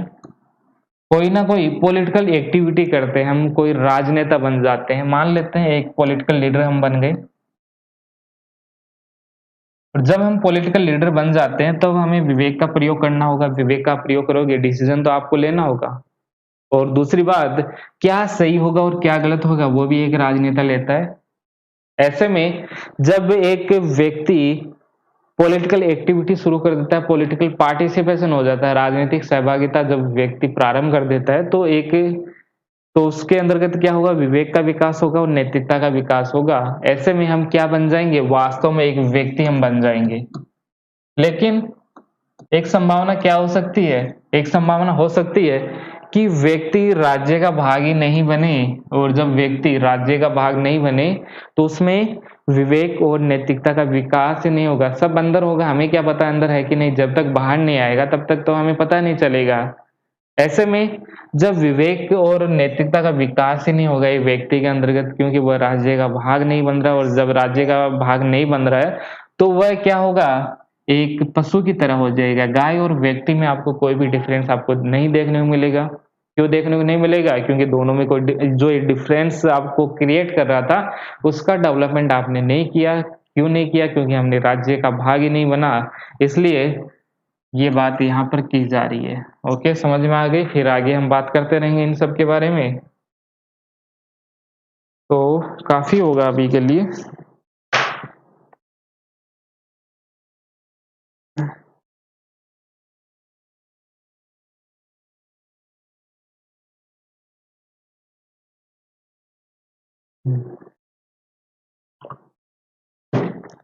कोई ना कोई पॉलिटिकल एक्टिविटी करते हैं, हम कोई राजनेता बन जाते हैं, मान लेते हैं एक पॉलिटिकल लीडर हम बन गए। और जब हम पॉलिटिकल लीडर बन जाते हैं, तब हमें विवेक का प्रयोग करना होगा। विवेक का प्रयोग करोगे, डिसीजन तो आपको लेना होगा। और दूसरी बात, क्या सही होगा और क्या गलत होगा, वो भी एक राजनेता लेता है। ऐसे में जब एक व्यक्ति पॉलिटिकल एक्टिविटी शुरू कर देता है, पॉलिटिकल पार्टिसिपेशन हो जाता है, राजनीतिक सहभागिता जब व्यक्ति प्रारंभ कर देता है, तो उसके अंतर्गत क्या होगा, विवेक का विकास होगा और नैतिकता का विकास होगा। ऐसे में हम क्या बन जाएंगे, वास्तव में एक व्यक्ति हम बन जाएंगे। लेकिन एक संभावना क्या हो सकती है, एक संभावना हो सकती है कि व्यक्ति राज्य का भाग ही नहीं बने। और जब व्यक्ति राज्य का भाग नहीं बने, तो उसमें विवेक और नैतिकता का विकास ही नहीं होगा। सब अंदर होगा, हमें क्या पता अंदर है कि नहीं, जब तक बाहर नहीं आएगा तब तक तो हमें पता नहीं चलेगा। ऐसे में जब विवेक और नैतिकता का विकास ही नहीं होगा एक व्यक्ति के अंतर्गत, क्योंकि वह राज्य का भाग नहीं बन रहा है, और जब राज्य का भाग नहीं बन रहा है, तो वह क्या होगा, एक पशु की तरह हो जाएगा। गाय और व्यक्ति में आपको कोई भी डिफरेंस आपको नहीं देखने को मिलेगा। क्यों देखने को नहीं मिलेगा, क्योंकि दोनों में कोई जो डिफरेंस आपको क्रिएट कर रहा था, उसका डेवलपमेंट आपने नहीं किया। क्यों नहीं किया, क्योंकि हमने राज्य का भाग ही नहीं बना। इसलिए ये बात यहाँ पर की जा रही है। ओके, समझ में आ गई। फिर आगे हम बात करते रहेंगे इन सब के बारे में। तो काफी होगा अभी के लिए।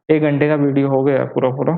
एक घंटे का वीडियो हो गया पूरा पूरा।